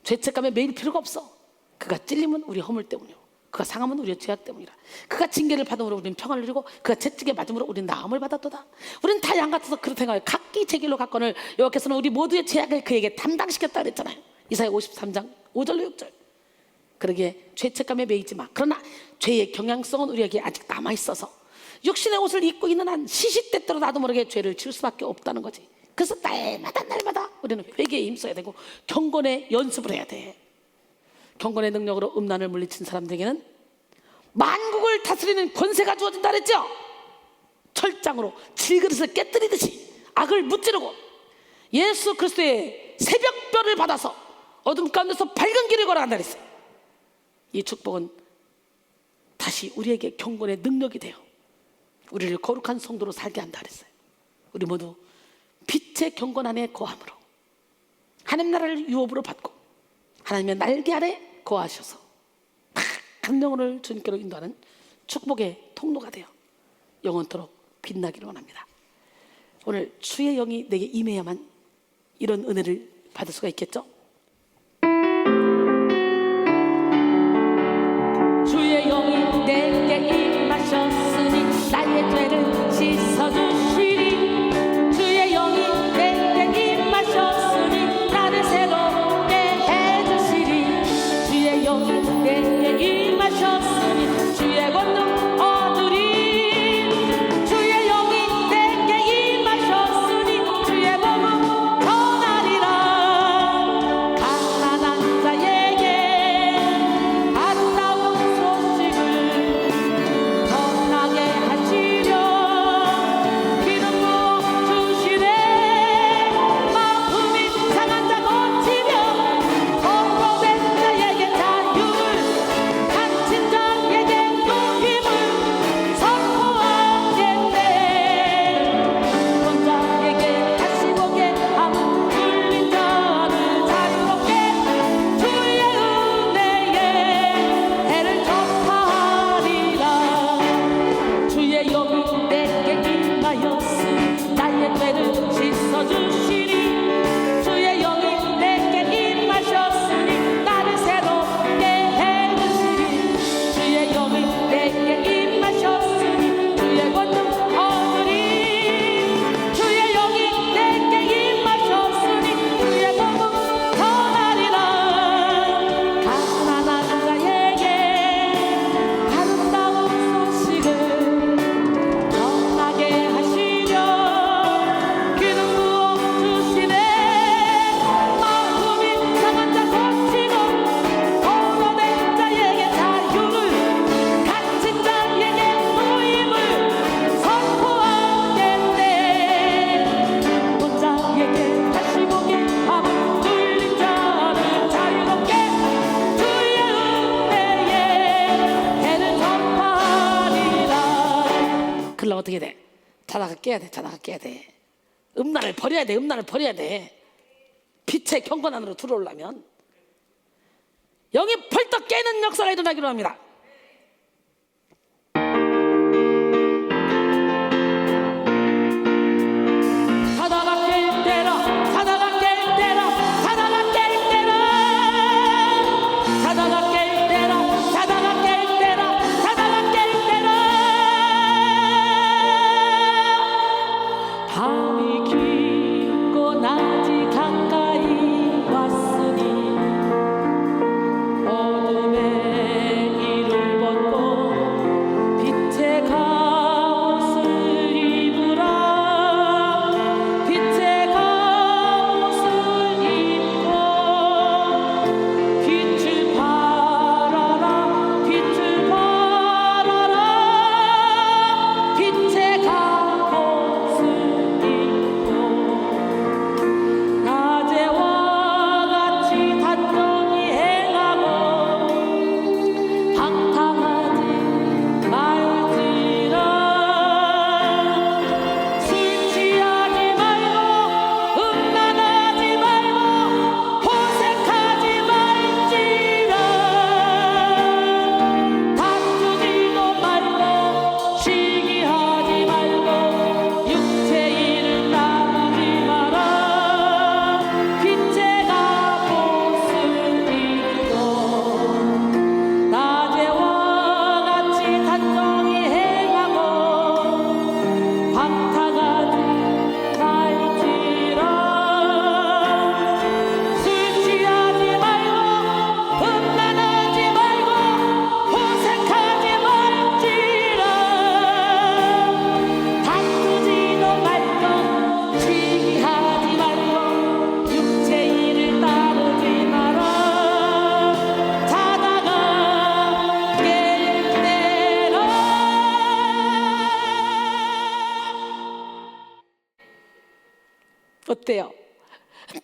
죄책감에 매일 필요가 없어. 그가 찔림은 우리 허물 때문이고 그가 상함은 우리의 죄악 때문이라. 그가 징계를 받음으로 우리는 평안을 누리고 그가 채찍에 맞음으로 우리는 나음을 받았도다. 우리는 다 양 같아서 그렇다 생각해요. 각기 제 길로 갔거늘 여호와께서는 우리 모두의 죄악을 그에게 담당시켰다 그랬잖아요. 이사야 53장 5절로 6절. 그러기에 죄책감에 매이지 마. 그러나 죄의 경향성은 우리에게 아직 남아있어서 육신의 옷을 입고 있는 한 시시때때로 나도 모르게 죄를 지을 수밖에 없다는 거지. 그래서 날마다 우리는 회개에 힘써야 되고 경건의 연습을 해야 돼. 경건의 능력으로 음란을 물리친 사람들에게는 만국을 다스리는 권세가 주어진다 그랬죠. 철장으로 질그릇을 깨뜨리듯이 악을 무찌르고 예수 그리스도의 새벽별을 받아서 어둠 가운데서 밝은 길을 걸어간다 그랬어요. 이 축복은 다시 우리에게 경건의 능력이 되어 우리를 거룩한 성도로 살게 한다 그랬어요. 우리 모두 빛의 경건 안에 거함으로 하나님 나라를 유업으로 받고 하나님의 날개 아래 거하셔서 한 영혼을 주님께로 인도하는 축복의 통로가 되어 영원토록 빛나기를 원합니다. 오늘 주의 영이 내게 임해야만 이런 은혜를 받을 수가 있겠죠. 주의 영이 내게 임하셨으니 나의 죄를 씻어주시리. 주의 영이 내게 임하셨으니 나를 새롭게 해주시리. 주의 영이 내게 임하셨으니 주의 권능 얻으리. 주의 영이 내게 임하셨으니 주의 복음 전하리라. 가난한 자에게 아름다운 소식을 전하게 하시려 기름 부어 주시네. 마음이 상한 자 고치며 범법된 자에게 자유를, 갇힌 자에게 높임을 자다가 깨야 돼. 자다가 깨야 돼. 음란을 버려야 돼. 음란을 버려야 돼. 빛의 경건 안으로 들어오려면 영이 벌떡 깨는 역사가 일어나기로 합니다. 자다가 깰 때라 자다가 깰 때라 자다가 깰 때라 자다가 깰 때라 자다가 깰 때라 자다가 깰 때라 밤이 깊고 낮이 가까이 왔으니 어둠의 이를 벗고 빛의 갑옷을 입으라. 빛의 갑옷을 입고 빛을 발하라. 빛을 발하라. 빛의 갑옷을 입고 낮에와 같이 단정히 행하고 방탕하지 말지라. 술 취하지 말고 음란하지 말고 호색하지 말지라. 다투지도 말고 시기하지 말고 육체의 일을 나누지 마라. 빛의 갑옷을 입고 낮에와 같이 단정히 행하고 방탕하지 말지라. 술 취하지 말고 음란하지 말고 호색하지 말지라. 다투지도 말고 시기하지 말고 육체의 일을 따르지 마라. 자다가 깰 때라. 어때요?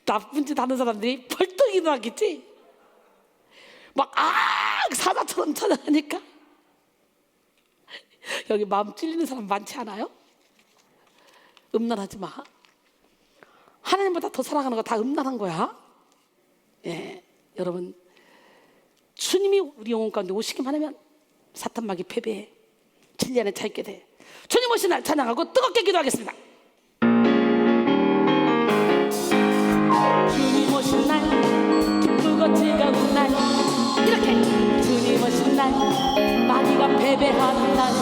나쁜 짓 하는 사람들이 벌떡 일어나겠지? 막 사자처럼 찾아가니까. 여기 마음 찔리는 사람 많지 않아요? 음란하지 마. 하나님보다 더 사랑하는 거 다 음란한 거야. 예, 여러분, 주님이 우리 영혼 가운데 오시기만 하면 사탄막이 패배해. 진리 안에 차 있게 돼. 주님 오신 날 찬양하고 뜨겁게 기도하겠습니다. 주님 오신 날 기쁘고 즐거운 날, 이렇게 주님 오신 날 마귀가 패배하는 날,